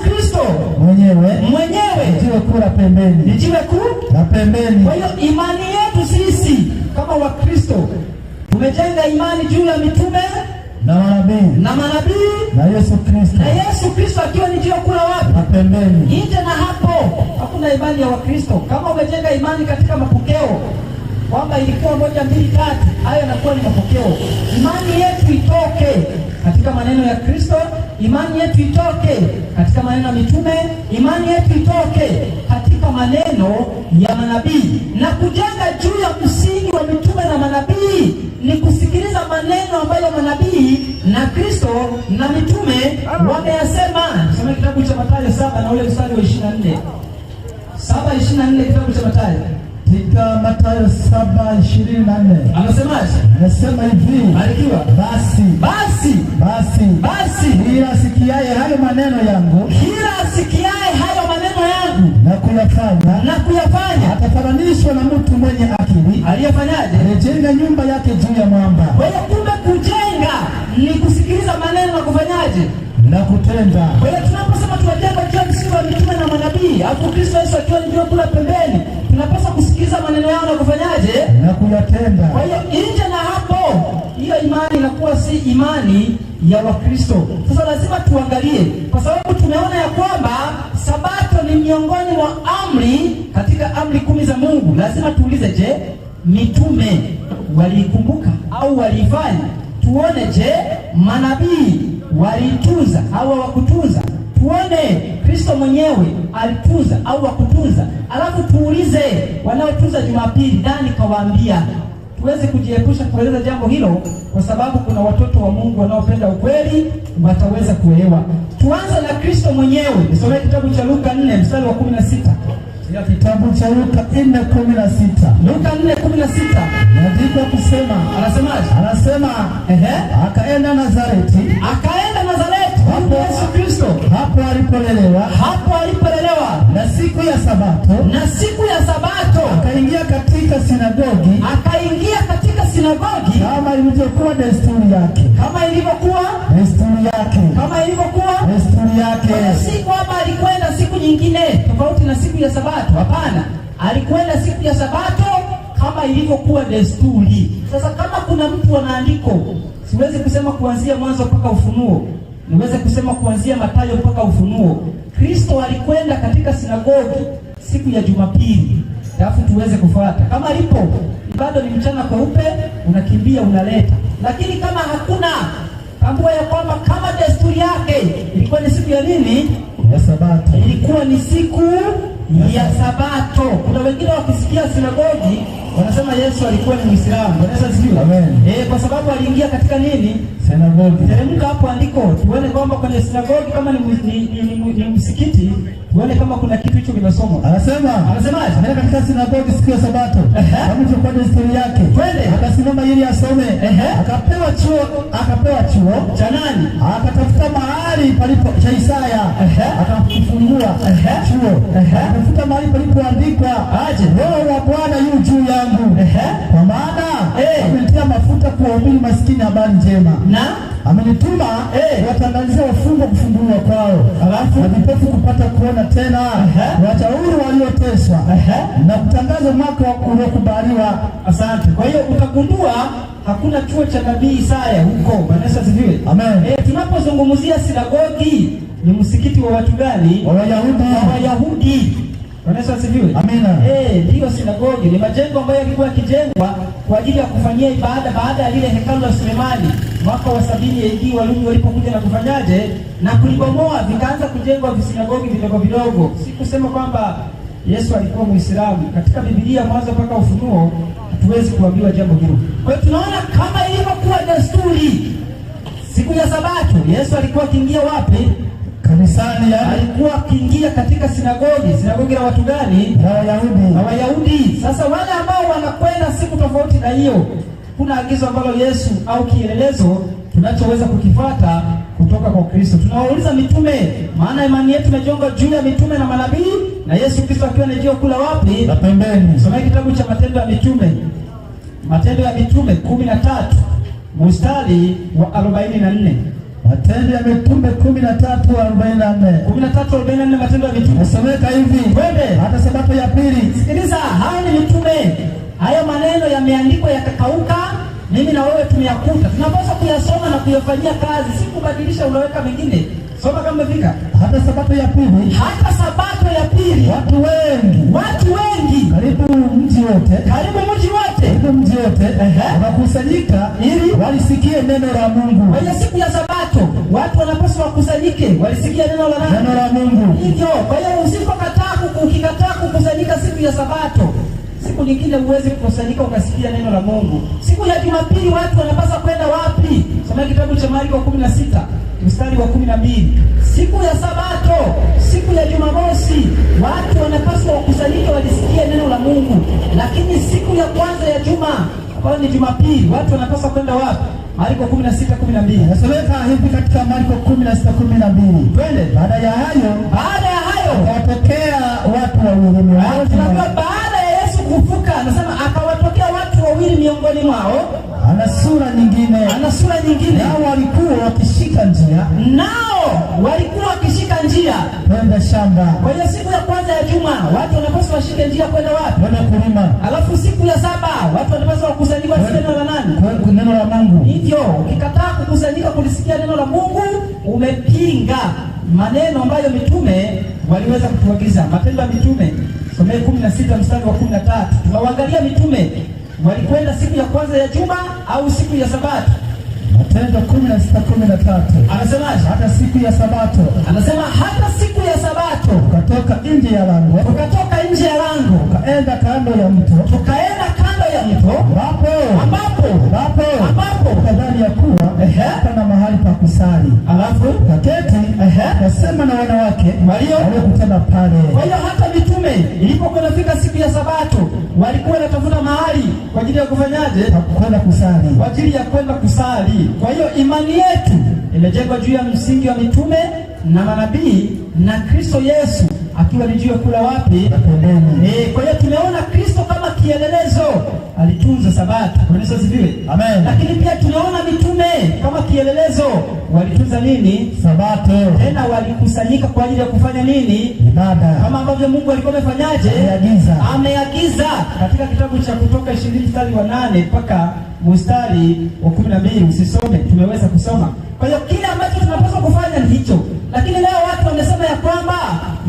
Kristo mwenyewe jiwe kuu la pembeni. Ni jiwe kuu la pembeni. Kwa hiyo imani yetu sisi kama Wakristo tumejenga imani juu ya mitume na manabii na Yesu Kristo akiwa ni jiwe kuu la wapi? La pembeni. Nje na hapo hakuna imani ya Wakristo. Kama umejenga imani katika mapokeo kwamba ilikuwa 1 2 3, hayo yanakuwa ni mapokeo. Imani yetu itoke katika maneno ya Kristo, imani yetu itoke katika maneno ya mitume, imani yetu itoke katika maneno ya manabii. Na kujenga juu ya msingi wa mitume na manabii ni kusikiliza maneno ambayo manabii na Kristo na mitume wameyasema. Soma kitabu cha Mathayo 7 na ule mstari wa 24. 7:24 kitabu cha Mathayo. Katika Mathayo 7:24 anasemaje? anasema hivi, Barikiwa. Basi kila asikiaye hayo maneno yangu na kuyafanya atafananishwa na mtu mwenye akili aliyefanyaje? aliyejenga nyumba yake juu ya mwamba. Kwa hiyo kumbe kujenga ni kusikiliza maneno na kufanyaje? Na kutenda. Kwa hiyo tunaposema tunajenga juu ya msingi wa mitume na manabii, hapo Kristo Yesu akiwa ndio kula pembeni, tunapaswa kusikiliza maneno yao na kufanyaje? Na kuyatenda. Kwa hiyo nje na hapo, hiyo imani inakuwa si imani ya Wakristo. Sasa lazima tuangalie, kwa sababu tumeona ya kwamba Sabato ni miongoni mwa amri katika amri 10 za Mungu. Lazima tuulize, je, mitume waliikumbuka au waliifanya? Tuone, je, manabii walitunza au hawakutunza? Tuone Kristo mwenyewe alitunza au hakutunza? Alafu tuulize wanaotunza Jumapili, nani kawaambia? Tuweze kujiepusha kueleza jambo hilo, kwa sababu kuna watoto wa Mungu wanaopenda ukweli, wataweza kuelewa. Tuanze na Kristo mwenyewe. Nisome kitabu cha Luka 4 mstari wa 16. Ya kitabu cha Luka 4:16. Luka 4:16. Andiko kusema, anasema akaenda Nazareti. Hapo Yesu Kristo hapo alipolelewa. Na siku ya Sabato akaingia katika sinagogi kama ilivyokuwa desturi yake. Si kwamba alikwenda siku nyingine tofauti na siku ya Sabato. Hapana, alikwenda siku ya Sabato kama ilivyokuwa desturi. Sasa kama kuna mtu ana andiko, siwezi kusema kuanzia Mwanzo mpaka Ufunuo, niweze kusema kuanzia Mathayo mpaka Ufunuo. Kristo alikwenda katika sinagogi siku ya Jumapili, alafu tuweze kufuata. Kama alipo bado ni mchana kweupe, unakimbia unaleta. Lakini kama hakuna, tambua ya kwamba kama desturi yake ilikuwa ni siku ya nini? Ya Sabato. Ilikuwa ni siku ya Sabato. Kuna wengine wakisikia sinagogi wanasema Yesu alikuwa ni Muislamu. Wanaweza sijui. Amen. Kwa sababu aliingia katika nini? Sinagogi. Teremka hapo andiko, tuone kwamba kwenye sinagogi kama ni msikiti, tuone kama kuna kitu hicho kinasomwa. Anasemaje? Nenda katika sinagogi siku ya Sabato. Kama ilivyokuwa desturi yake. Twende. Akasimama ili asome. Akapewa chuo cha nani? Akatafuta mahali palipo cha Isaya. Akafungua chuo. Akatafuta mahali palipoandikwa, Roho wa Bwana yu juu yangu. Kwa maana amenitia mafuta kuwahubiri maskini habari njema. Na amenituma kuwatangazia wafungwa kufunguliwa kwao, na vipofu kupata kuona tena, kuacha huru walioteswa, na kutangaza mwaka uliokubaliwa. Asante. Kwa hiyo utagundua hakuna chuo cha nabii Isaya huko. Bwana asifiwe. Amen. Tunapozungumzia sinagogi ni msikiti wa watu gani? Wa Wayahudi. Bwana asifiwe. Amina. Ndio sinagogi ni majengo ambayo yalikuwa yakijengwa kwa ajili ya kufanyia ibada baada ya ile hekalu la Sulemani mwaka wa 70 AD, Warumi walipokuja na kufanyaje na kulibomoa, vikaanza kujengwa visinagogi vidogo vidogo. Si kusema kwamba Yesu alikuwa Muislamu. Katika Biblia Mwanzo mpaka Ufunuo hatuwezi kuambiwa jambo hilo. Kwa hiyo tunaona kama ilivyokuwa desturi, siku ya Sabato Yesu alikuwa akiingia wapi? Kanisani. Alikuwa akiingia katika sinagogi la watu gani? La Wayahudi. Sasa wale ambao wanakwenda siku tofauti na hiyo, kuna agizo ambalo Yesu au kielelezo tunachoweza kukifuata kutoka kwa Kristo. Tunawauliza mitume, maana imani yetu imejengwa juu ya mitume na manabii, na Yesu Kristo akiwa anajua kula wapi? La pembeni. Soma kitabu cha Matendo ya Mitume 13 mstari wa 44. Matendo ya Mitume 13:44. 13:44 Matendo ya Mitume. Nasomeka hivi. Twende. Hata Sabato ya pili. Sikiliza, hao ni mitume. Hayo maneno yameandikwa yakakauka, mimi na wewe tumeyakuta. Tunapaswa kuyasoma na kuyafanyia kazi, si kubadilisha unaweka mengine. Soma kama vika. Hata Sabato ya pili. Watu wengi. Karibu mji wote. Wakakusanyika ili walisikie neno la Mungu. Kwa siku ya Sabato watu wanapaswa wakusanyike, walisikia neno la Mungu. Hivyo, kwa hiyo ukikataa kukusanyika siku ya Sabato, siku nyingine huwezi kukusanyika ukasikia neno la Mungu. Siku ya Jumapili watu wanapaswa kwenda wapi? Soma kitabu cha Marko 16. mstari wa 12. Siku ya Sabato, siku ya Jumamosi, watu wanapaswa wakusanyike walisikie neno la Mungu. Lakini siku ya kwanza ya juma, ambayo ni Jumapili, watu wanapaswa kwenda wapi? Marko 16:12. Nasomeka hivi katika Marko 16:12. Twende. Baada ya hayo wakatokea watu wawili baada ya Yesu kufuka, anasema akawatokea watu wawili miongoni mwao. Ana sura nyingine. Nao walikuwa wakishika njia kwenda shamba. Kwa hiyo siku ya kwanza ya juma watu wanapaswa washike njia kwenda wapi? Kwenda kulima. Alafu siku ya saba watu wanapaswa kukusanyika kusikia neno la nani? Neno la Mungu. Hivyo ukikataa kukusanyika kulisikia neno la Mungu, umepinga maneno ambayo mitume waliweza kutuagiza. Matendo ya Mitume, somea 16 mstari wa 13. Tunaangalia mitume walikwenda siku ya kwanza ya juma au siku ya Sabato? Matendo 16:13. Anasemaje? Hata siku ya Sabato. Anasema hata siku ya Sabato tukatoka nje ya lango. Tukaenda kando ya mto. Ambapo kadhani ya kuwa pana mahali pa kusali. Alafu kaketi kasema na wanawake waliokutana pale. Kwa hiyo hata mitume ilipokuwa inafika siku ya Sabato walikuwa wanatafuta mahali kwa ajili ya kufanyaje? Kwenda kusali. Kwa ajili ya kwenda kusali. Kwa hiyo imani yetu imejengwa juu ya msingi wa mitume na manabii na Kristo Yesu akiwa ni juu ya kula wapi? Kwa hiyo tumeona Kristo kama kielelezo alitunza Sabato. Yesu asifiwe. Amen. Lakini pia tunaona mitume kama kielelezo walitunza nini? Sabato. Tena walikusanyika kwa ajili ya kufanya nini? Ibada. Kama ambavyo Mungu alikuwa amefanyaje? Ameagiza. Katika kitabu cha Kutoka 20 mstari wa 8 mpaka mstari wa 12, usisome, tumeweza kusoma. Kwa hiyo kile ambacho tunapaswa kufanya ni hicho. Lakini leo watu wamesema ya kwamba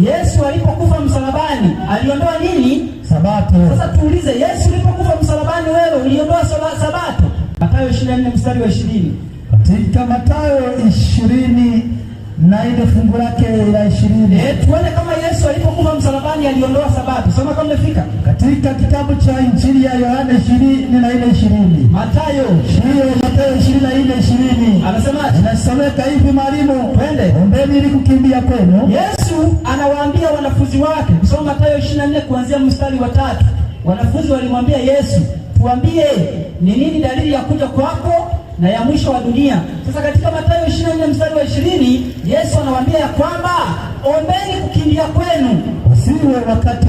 Yesu alipokufa msalabani aliondoa nini? Sabato. Sasa tuulize, Yesu alipokufa msalabani wewe uliondoa Sabato? Mathayo 24 mstari wa 20. Katika Mathayo 20 na ile fungu lake la 20. Tuone kama Yesu alipokufa msalabani aliondoa Sabato. Soma kama umefika. Katika kitabu cha Injili ya Yohana 20 na ile 20. Mathayo 20 na ile 20. Anasemaje? Inasomeka hivi, mwalimu, twende. Ombeni ili kukimbia kwenu. Yesu anawaambia wanafunzi wake. Kusoma Mathayo 24 kuanzia mstari wa 3. Wanafunzi walimwambia Yesu, tuambie ni nini dalili ya kuja kwako na ya mwisho wa dunia. Sasa katika Mathayo 24 mstari wa 20, Yesu anawaambia ya kwamba ombeni kukimbia kwenu usiwe wakati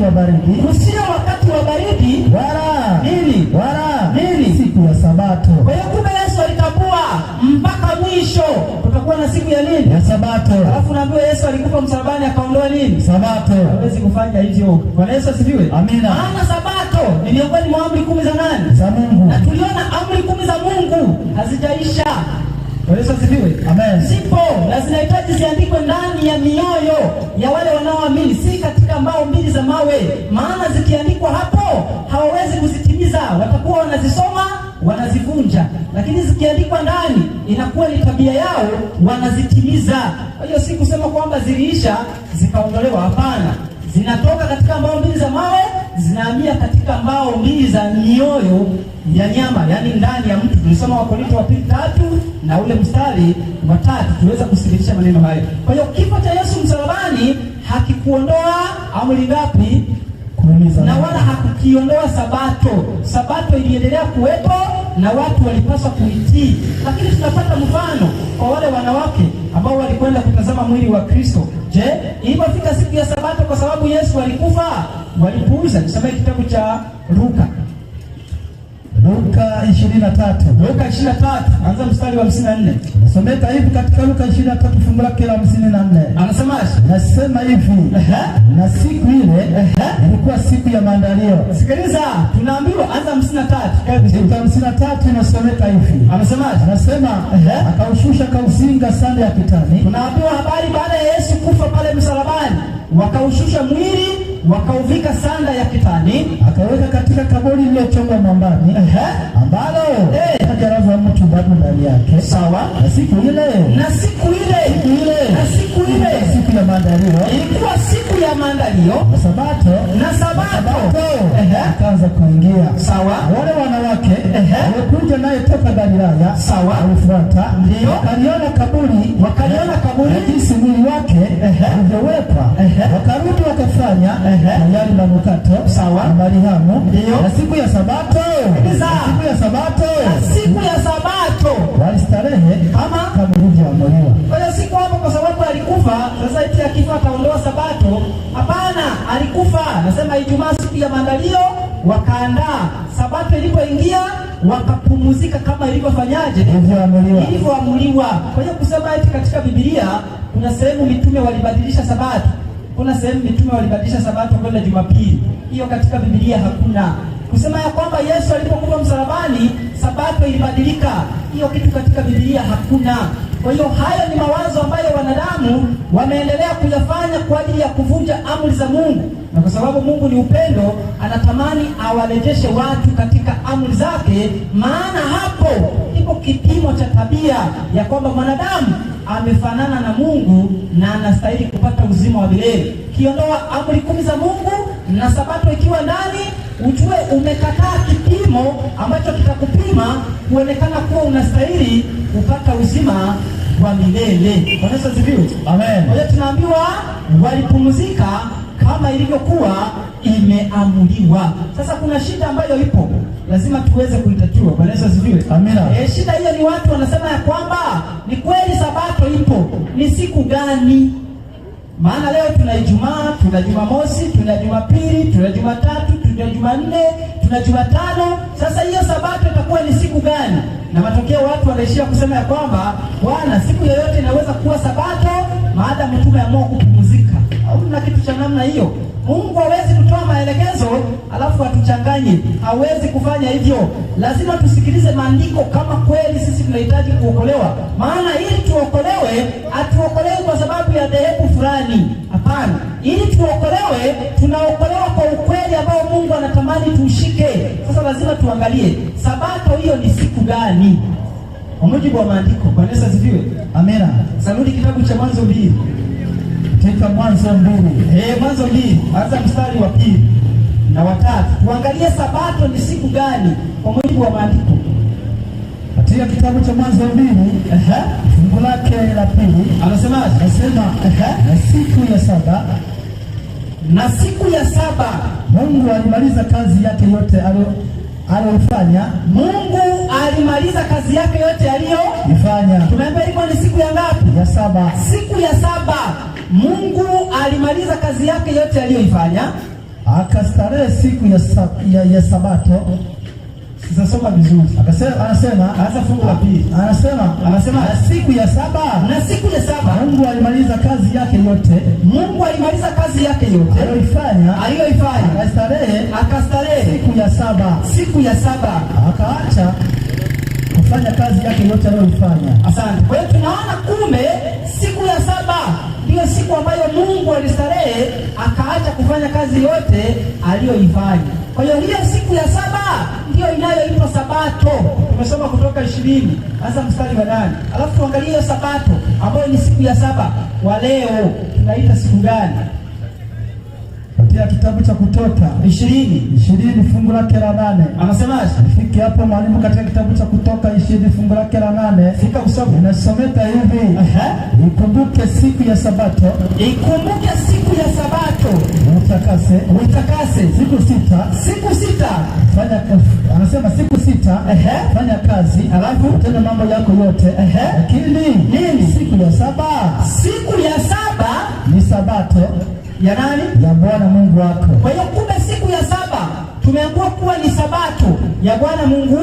wa baridi, wala nini siku ya Sabato. Kwa hiyo kumbe Yesu alitambua mpaka mwisho kutakuwa na siku ya nini? Ya Sabato. Alafu naambiwa Yesu alikufa msalabani akaondoa nini? Sabato. Hawezi kufanya hivyo. Bwana Yesu asifiwe. Amina. Maana Sabato ni miongoni mwa amri 10 za nani? Za Mungu. Na tuliona amri 10 za Mungu hazijaisha. Bwana Yesu asifiwe. Amen. Zipo na zinahitaji ziandikwe ndani ya mioyo ya wale wanaoamini, si katika mbao mbili za mawe. Maana zikiandikwa hapo hawawezi kuzitimiza, watakuwa wanazisoma wanazivunja, lakini zikiandikwa ndani inakuwa ni tabia yao, wanazitimiza. Kwa hiyo si kusema kwamba ziliisha zikaondolewa, hapana. Zinatoka katika mbao mbili za mawe, zinahamia katika mbao mbili za mioyo ya nyama, yani ndani ya mtu. Tulisoma Wakorintho wa 2:3 na ule mstari wa 3 tuweza kusikilisha maneno hayo. Kwa hiyo kifo cha Yesu msalabani hakikuondoa amri ngapi? Na wala hakukiondoa Sabato. Sabato iliendelea kuwepo na watu walipaswa kuitii. Lakini tunapata mfano kwa wale wanawake ambao walikwenda kutazama mwili wa Kristo. Je, ilipofika siku ya Sabato kwa sababu Yesu alikufa, walipuuza? Nisome kitabu cha Luka 23 anza mstari wa 54. Nasomeka hivi katika Luka 23 fungu lake la 54. Anasemaje? Nasema hivi, na siku ile ilikuwa siku ya maandalio. Sikiliza, tunaambiwa anza 53. Katika 53 inasomeka hivi. Anasemaje? Nasema akaushusha kausinga sanda ya kitani. Tunaambiwa habari baada ya Yesu kufa pale msalabani, wakaushusha mwili wakauvika sanda ya kitani, akaweka katika kaburi lililochongwa mwambani, ambalo hajarazwa mtu bado ndani yake. Sawa. Na siku ile siku ya maandalio ilikuwa siku ya maandalio. yaliyo na Sabato akaanza kuingia. Sawa. Wale wanawake walikuja naye toka Galilaya. Sawa. Walifuata. Ndio. Wakaliona kaburi jinsi mwili wake ulivyowekwa. Wakarudi wakafanya tayari manukato. Sawa. Na marihamu. Ndio. Na siku ya Sabato walistarehe kama ilivyoamriwa. Kwa hiyo siku hapo, kwa sababu alikufa, sasa eti akifa ataondoa Sabato? Hapana, alikufa. Nasema Ijumaa siku ya maandalio wakaandaa. Sabato ilipoingia wakapumzika kama ilivyofanyaje? Ilivyoamriwa. Kwa hiyo kusema eti katika Biblia kuna sehemu mitume walibadilisha Sabato, kuna sehemu mitume walibadilisha Sabato kwenda Jumapili, hiyo katika Biblia hakuna. Kusema ya kwamba Yesu alipokufa msalabani Sabato ilibadilika, hiyo kitu katika Biblia hakuna. Kwa hiyo hayo ni mawazo ambayo wanadamu wameendelea kuyafanya kwa ajili ya kuvunja amri za Mungu, na kwa sababu Mungu ni upendo, anatamani awarejeshe watu katika amri zake, maana hapo ipo kipimo cha tabia ya kwamba mwanadamu amefanana na Mungu na anastahili kupata uzima wa milele. Kiondoa amri 10 za Mungu na Sabato ikiwa ndani, ujue umekataa kipimo ambacho kitakupima kuonekana kuwa unastahili kupata uzima wa milele. Bwana Yesu asifiwe. Amen. Kwa hiyo tunaambiwa walipumzika kama ilivyokuwa imeamuliwa. Sasa kuna shida ambayo ipo, lazima tuweze kuitatua. Bwana Yesu asifiwe. Amina. Shida hiyo ni watu wanasema ya kwamba ni kweli Sabato ipo, ni siku gani? Maana leo tuna Ijumaa, tuna Jumamosi, tuna Jumapili, tuna Jumatatu, tuna Jumanne, tuna Jumatano. Sasa hiyo Sabato itakuwa ni siku gani? Na matokeo watu wanaishia kusema ya kwamba bwana, siku yoyote inaweza kuwa Sabato maadamu mtume ameamua kupumzika. Au kuna kitu cha namna hiyo? Mungu hawezi kutoa maelekezo alafu atuchanganye, hawezi kufanya hivyo. Lazima tusikilize maandiko kama kweli sisi tunahitaji kuokolewa. Maana ili tuokolewe, hatuokolewi kwa sababu ya dhehebu fulani. Hapana, ili tuokolewe, tunaokolewa kwa ukweli ambao Mungu anatamani tuushike. Sasa lazima tuangalie Sabato hiyo ni siku gani kwa mujibu wa maandiko. Bwana Yesu asifiwe. Amina. Sarudi kitabu cha Mwanzo 2. Katika Mwanzo 2. Mwanzo 2, anza mstari wa 2 na wa 3. Tuangalie Sabato ni siku gani kwa mujibu wa maandiko. Katika kitabu cha Mwanzo 2, fungu lake la 2, anasema na siku ya saba Mungu alimaliza kazi yake yote aliyofanya. Mungu alimaliza kazi yake yote aliyoifanya. Tumeambiwa ilikuwa ni siku ya ngapi? Ya saba. Siku ya saba Mungu alimaliza kazi yake yote aliyoifanya, akastarehe siku ya Sabato. Sasa soma vizuri. Anasema hasa fungu la 2. Anasema siku ya saba. Na siku ya saba Mungu alimaliza kazi yake yote. Mungu alimaliza kazi yake yote aliyoifanya. Akastarehe siku ya saba. Akaacha kufanya kazi yake yote aliyoifanya. Asante. Kwa hiyo tunaona kumbe siku ya saba ndiyo siku ambayo Mungu alistarehe akaacha kufanya kazi yote aliyoifanya. Kwa hiyo hiyo siku ya saba ndiyo inayoitwa Sabato. Tumesoma Kutoka 20 hasa mstari wa 8. Alafu tuangalie hiyo Sabato ambayo ni siku ya saba wa leo tunaita siku gani? Katika kitabu cha Kutoka 20 fungu lake la 8. Anasemaje? Fiki hapo mwalimu, katika kitabu cha Kutoka 20 fungu lake la 8. Fika usome. Inasomeka hivi. Ikumbuke siku ya Sabato. Ikumbuke siku ya Sabato. Uitakase. Siku sita. Anasema siku sita. Fanya kazi. Alafu tena mambo yako yote. Lakini nini? Siku ya saba ni Sabato ya nani? Ya Bwana Mungu wako. Kwa hiyo kumbe siku ya saba tumeambiwa kuwa ni Sabato ya Bwana Mungu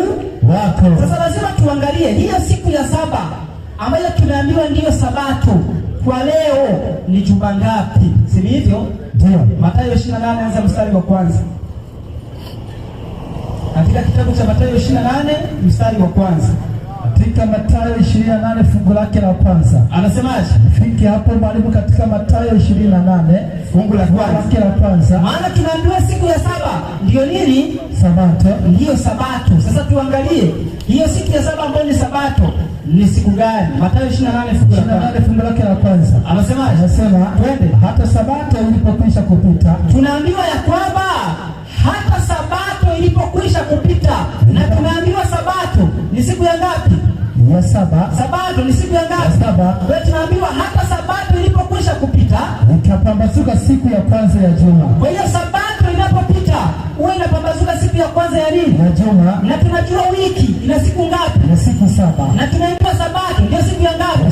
wako. Sasa lazima tuangalie hiyo siku ya saba ambayo tumeambiwa ndiyo Sabato kwa leo ni juma ngapi? Si hivyo? Ndio. Mathayo 28 anza mstari wa kwanza. Katika kitabu cha Mathayo 28 mstari wa kwanza. katika Mathayo 28 fungu lake la kwanza. Anasemaje? Fiki hapo mwalimu, katika Mathayo 28 fungu la kwanza. Maana tunaambiwa siku ya saba ndio nini? Sabato. Ndiyo Sabato. Sasa tuangalie hiyo siku ya saba ambayo ni Sabato ni siku gani? Mathayo 28 fungu lake la kwanza. Anasemaje? Anasema twende, hata Sabato ilipokwisha kupita. Tunaambiwa ya kwamba hata Sabato ilipokwisha kupita, na tunaambiwa Sabato ni siku ya ngapi? Ya saba. Sabato ni siku ya ngapi? Ya saba. Kwa hiyo tunaambiwa hata Sabato ilipokwisha kupita, ikapambazuka siku ya kwanza ya juma. Kwa hiyo Sabato inapopita huwa inapambazuka siku ya kwanza ya nini? Ya juma. Na tunajua wiki ina siku ngapi? Ya siku saba. Na tunaambiwa Sabato ndio siku ya ngapi?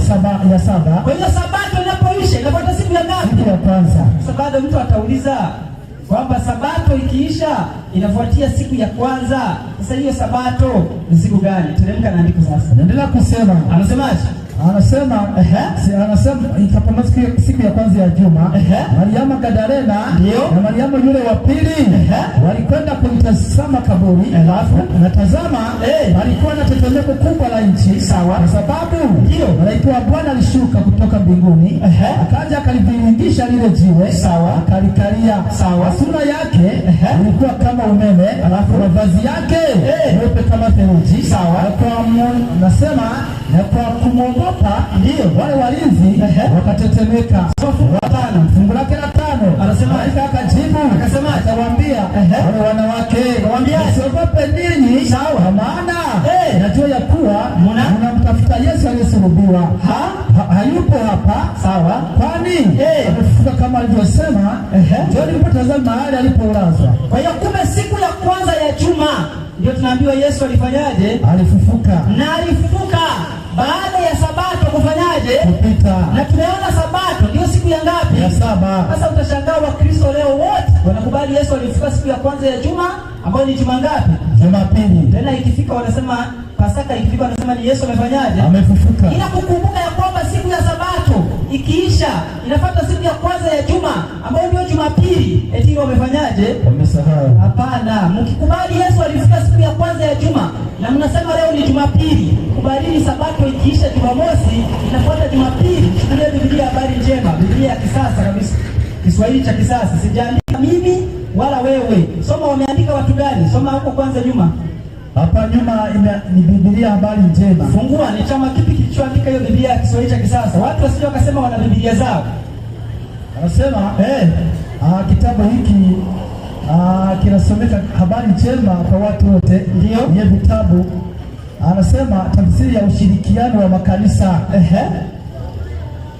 Ya saba. Kwa hiyo Sabato inapoisha inapata siku ya ngapi? Siku ya kwanza. Sabato mtu atauliza kwamba Sabato ikiisha inafuatia siku ya kwanza. Sasa hiyo Sabato ni siku gani? Teremka na andiko sasa. Naendelea kusema. Anasemaje? Anasema ikapambazuka siku ya kwanza ya juma. Mariamu Magdalena na Mariamu yule wa pili walikwenda kulitazama kaburi. Na tazama, walikuwa na tetemeko kubwa la nchi. Sawa. Kwa sababu malaika wa Bwana alishuka kutoka mbinguni, akaja akaliviringisha lile jiwe. Sawa. Akalikalia. Sawa. Sura yake ilikuwa kama umeme, alafu mavazi yake meupe kama theluji. Sawa. Na kwa kumwogopa wale walinzi wakatetemeka. Fungu lake la 5 anasema, malaika akajibu akasema, akawaambia wale wanawake, msiogope ninyi. Sawa. Maana najua ya kuwa mnamtafuta Yesu aliyesulubiwa. Hayupo hapa. Sawa. Kwani amefufuka kama alivyosema. Njooni mpatazame mahali alipolazwa. Kwa hiyo kumbe siku ya kwanza ya juma ndio tunaambiwa Yesu alifanyaje? Alifufuka. Na alifufuka baada ya Sabato kufanyaje? Kupita. Na tumeona Sabato ndio siku ya ngapi? Ya saba. Sasa utashangaa Wakristo leo wote wanakubali Yesu alifufuka siku ya kwanza ya juma, ambayo ni juma ngapi? Jumapili. Tena ikifika wanasema Pasaka ikifika wanasema ni Yesu amefanyaje? Amefufuka. Ila kukumbuka ya kwamba siku ya Sabato ikiisha inafuata siku ya kwanza ya juma ambayo ndio Jumapili. Eti wamefanyaje? Wamesahau. Hapana, mkikubali Yesu alifufuka siku ya kwanza ya juma na mnasema leo ni Jumapili, kubalini Sabato ikiisha Jumamosi inafuata Jumapili. Chukulia Biblia habari njema, Biblia ya kisasa kabisa, Kiswahili cha kisasa, sijaandika mimi wala wewe. Soma wameandika watu gani? Soma huko kwanza nyuma. Hapa nyuma ni Biblia habari njema. Fungua, ni chama kipi kilichoandika hiyo Biblia ya Kiswahili cha kisasa? Watu wasije wakasema wana Biblia zao. Anasema kitabu hiki kinasomeka habari njema kwa watu wote. Ndio. Ni vitabu. Anasema tafsiri ya ushirikiano wa makanisa.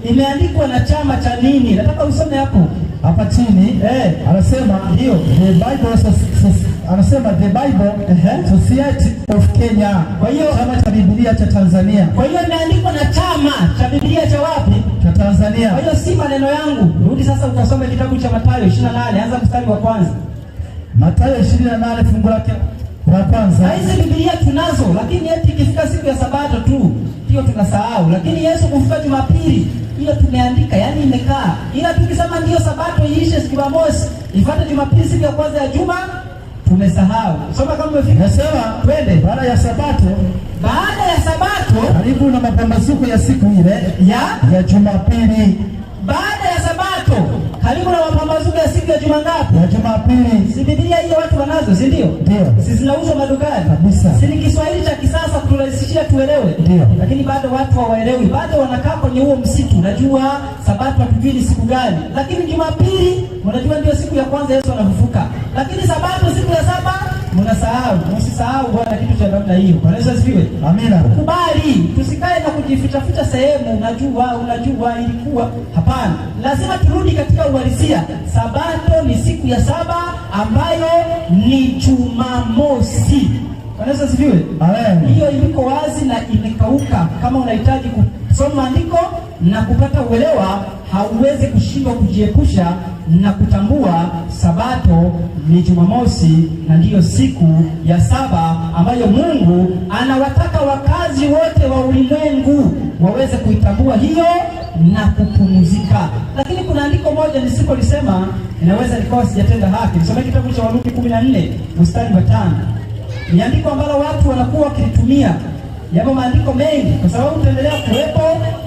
Imeandikwa na chama cha nini? Nataka usome hapa chini. Anasema ndio the Bible anasema the Bible Society of Kenya. Kwa hiyo chama cha Biblia cha Tanzania. Kwa hiyo imeandikwa na chama cha Biblia cha wapi? Cha Tanzania. Kwa hiyo si maneno yangu. Rudi sasa ukasome kitabu cha Mathayo 28, anza mstari wa kwanza. Mathayo 28 fungu lake la kwanza. Hizi Biblia tunazo, lakini eti ikifika siku ya Sabato tu hiyo tunasahau. Lakini Yesu kufufuka Jumapili hiyo tumeandika, yani imekaa. Ila tukisema ndio Sabato iishe siku ya Jumamosi, ifuate Jumapili siku ya kwanza ya juma, tumesahau. Soma kama umefika. Nasema twende baada ya Sabato. Baada ya Sabato karibu na mapambazuko ya siku ile ya Jumapili. Baada ya Sabato karibu na mapambazuko ya siku ya juma ngapi? Ya Jumapili. Si Biblia hiyo watu wanazo, si ndio? Ndio. Si zinauzwa madukani kabisa. Si ni Kiswahili cha kisasa kuturahisishia tuelewe. Ndio. Lakini bado watu hawaelewi. Bado wanakaa kwenye huo msitu. Unajua Sabato hatujui ni siku gani. Lakini Jumapili unajua ndio siku ya kwanza Yesu anafufuka. Lakini Sabato siku ya saba mnasahau. Msisahau bwana kitu cha namna hiyo. Bwana Yesu asifiwe. Amina. Kubali, tusikae na kujificha sehemu, unajua ilikuwa. Hapana. Lazima turudi katika uhalisia. Sabato ni siku ya saba ambayo ni Jumamosi. Bwana Yesu asifiwe. Amen. Hiyo iliko wazi na imekauka. Kama unahitaji kusoma andiko na kupata uelewa, hauwezi kushindwa kujiepusha na kutambua Sabato ni Jumamosi, na ndiyo siku ya saba ambayo Mungu anawataka wakazi wote wa ulimwengu waweze kuitambua hiyo na kupumzika. Lakini kuna andiko moja nisipolisema inaweza likawa sijatenda haki. Nisome kitabu cha Warumi 14 mstari wa 5. Ni andiko ambalo watu wanakuwa wakilitumia Yapo maandiko mengi, kwa sababu tutaendelea kuwepo,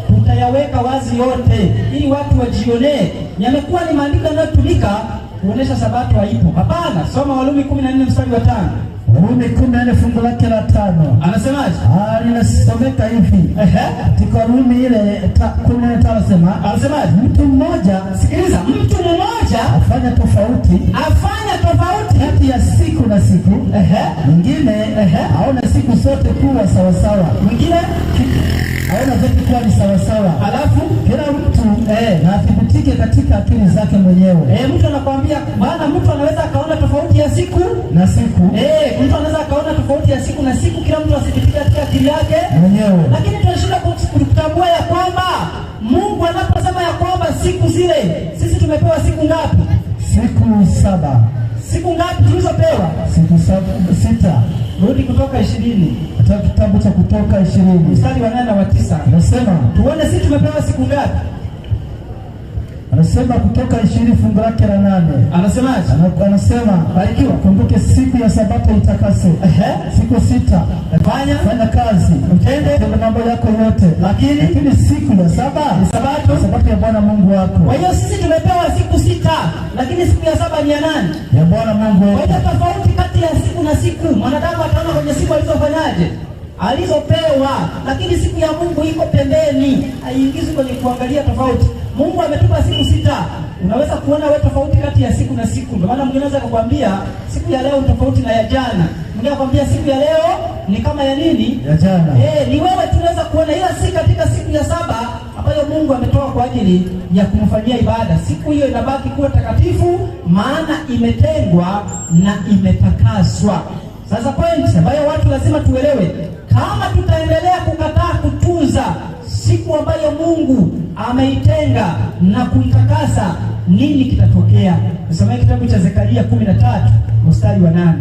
tutayaweka wazi yote ili watu wajionee. Yamekuwa ni maandiko yanayotumika kuonesha sabato haipo. Hapana, soma Warumi 14 mstari wa 5. Warumi 14 fungu lake la 5. Anasemaje? Linasomeka hivi. Katika Warumi ile 14 anasemaje? Mtu mmoja, sikiliza, mtu mmoja afanya tofauti kati ya siku na siku. Mwingine aona siku zote kuwa sawa sawa. Mwingine aona zote kuwa ni sawa sawa. Alafu kila mtu na athibitike katika akili zake mwenyewe. Mtu anakuambia maana mtu anaweza akaona tofauti ya siku na siku. Mtu anaweza akaona tofauti ya siku na siku, kila mtu athibitike katika akili yake mwenyewe. Lakini tunashinda kutambua ya kwamba Mungu anaposema ya kwamba siku zile, sisi tumepewa siku ngapi? Siku 7. Siku ngapi tulizopewa? Siku 6. Rudi Kutoka 20. Katika kitabu cha Kutoka 20 mstari wa 8 na wa 9. Anasema, tuone sisi tumepewa siku ngapi? Anasema Kutoka 20 fungu lake la 8. Anasemaje? Anasema, barikiwa, kumbuke siku ya Sabato itakase. Siku 6 fanya kazi, utende mambo yako yote, lakini siku ya saba ni Sabato ya Bwana Mungu wako. Kwa hiyo sisi tumepewa siku 6, lakini siku ya 7 ni ya nani? Ya Bwana Mungu wako. Kwa hiyo tofauti kati ya siku na siku, mwanadamu ataona kwenye siku alizofanyaje, alizopewa, lakini siku ya Mungu iko pembeni, haiingizwi kwenye kuangalia tofauti. Mungu ametupa siku 6. Unaweza kuona wewe tofauti kati ya siku na siku. Ndio maana mwingine anaweza kukwambia siku ya leo ni tofauti na ya jana. Mwingine anakuambia siku ya leo ni kama ya nini? Ya jana. Ni wewe tunaweza kuona, ila si katika siku ya 7 ambayo Mungu ametoa kwa ajili ya kumfanyia ibada. Siku hiyo inabaki kuwa takatifu, maana imetengwa na imetakaswa. Sasa point ambayo watu lazima tuelewe, kama tutaendelea kukataa kutunza siku ambayo Mungu ameitenga na kuitakasa, nini kitatokea? Nisomee kitabu cha Zekaria 13 mstari wa 8.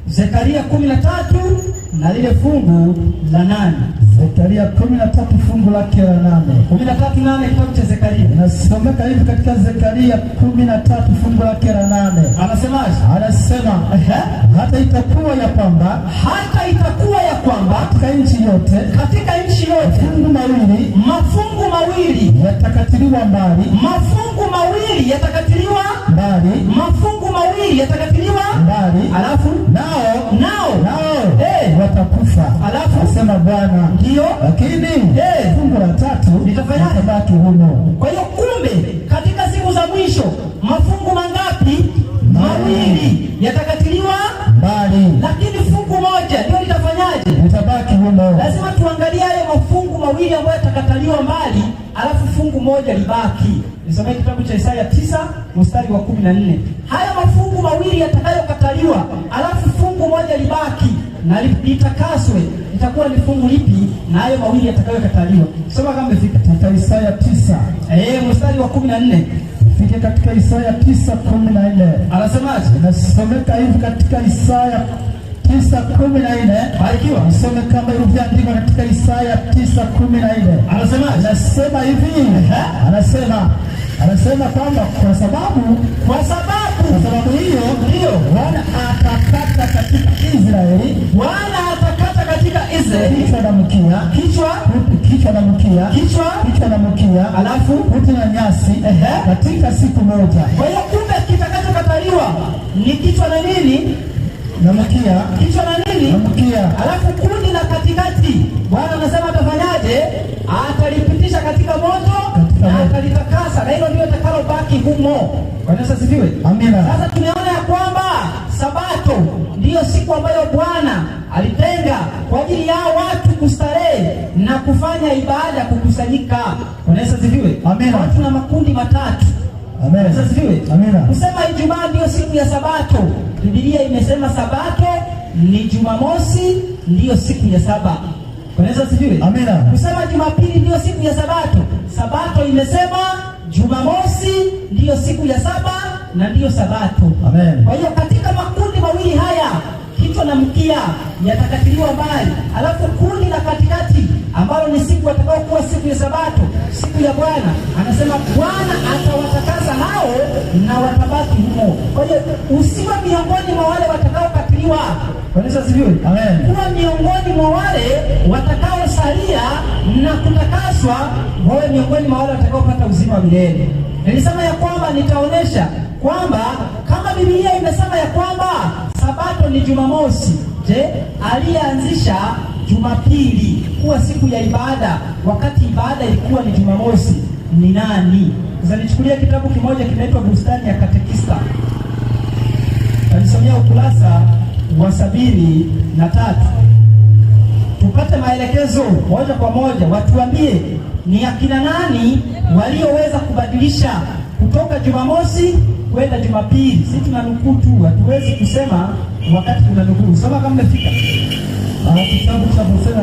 Zekaria 13 na lile fungu la 8. Zekaria 13 fungu lake la 8. 13:8 kitabu cha Zekaria. Nasomeka hivi katika Zekaria 13 fungu lake la 8. Anasemaje? Anasema, hata itakuwa ya kwamba katika nchi yote mafungu mawili yatakatiliwa mbali. Alafu nao watakufa. Alafu asema Bwana, ndio, lakini fungu la 3 litabaki humo. Kwa hiyo kumbe katika siku za mwisho mafungu mangapi? Mawili yatakatiliwa mbali, lakini fungu moja ndio litafanyaje? Litabaki humo. Lazima tuangalie hayo mafungu mawili ambayo yatakataliwa mbali, alafu fungu moja libaki. Nisomee kitabu cha Isaya 9 mstari wa 14. Haya mafungu mawili yatakayokataliwa, alafu fungu moja libaki na litakaswe, itakuwa ni fungu lipi? Na hayo mawili yatakayokataliwa, soma kama umefika katika Isaya 9 mstari wa 14. Fike katika Isaya 9:14. Anasemaje? Nasomeka hivi katika Isaya 9:14. Barikiwa. Nisome kama ilivyoandikwa katika Isaya 9:14. Anasemaje? Anasema hivi. Anasema kwamba kwa sababu hiyo ndio Bwana atakata katika Israeli. Kichwa na mkia, alafu uti na nyasi katika siku moja. Kwa hiyo kumbe kitakachokataliwa ni kichwa na nini? Na mkia. Kichwa na nini? Na mkia. Alafu kundi la katikati, Bwana anasema atafanyaje? Atalipitisha katika moto na atalitakasa, na hilo ndio litakalobaki humo. Kwa nini asifiwe? Amina. Sasa tumeona ya kwamba Sabato ndiyo siku ambayo Bwana alitenga kwa ajili ya watu kustarehe na kufanya ibada, kukusanyika. Kwa nini asifiwe? Amina. Watu na makundi matatu. Amina. Asifiwe. Amina. Kusema Ijumaa ndiyo siku ya Sabato, Biblia imesema Sabato ni Jumamosi ndiyo siku ya 7. Kwa nini asifiwe? Amina. Kusema Jumapili ndiyo siku ya Sabato, Sabato imesema Jumamosi ndiyo siku ya 7 na ndiyo Sabato. Amen. Kwa hiyo katika makundi mawili haya, kichwa na mkia yatakatiliwa mbali, alafu kundi la katikati ambalo ni siku atakayokuwa siku ya Sabato, siku ya Bwana, anasema Bwana atawatakasa hao na watabaki humo. Kwa hiyo usiwe miongoni mwa wale watakaokatiliwa kuhesabiwa. Kanisa sivyo? Amen. Kuwa miongoni mwa wale watakaosalia na kutakaswa, wawe miongoni mwa wale watakaopata uzima wa milele. Nilisema ya kwamba nitaonesha kwamba kama Biblia imesema ya kwamba Sabato ni Jumamosi, je, aliyeanzisha Jumapili kuwa siku ya ibada wakati ibada ilikuwa ni Jumamosi ni nani? Sasa nichukulia kitabu kimoja kinaitwa Bustani ya Katekista. Alisomea ukurasa wa 73. Tupate maelekezo moja kwa moja, watuambie ni akina nani walioweza kubadilisha kutoka Jumamosi kwenda Jumapili. Sisi tunanukuu tu, hatuwezi kusema wakati tunanukuu. Soma kama umefika. Kitabu cha Bustani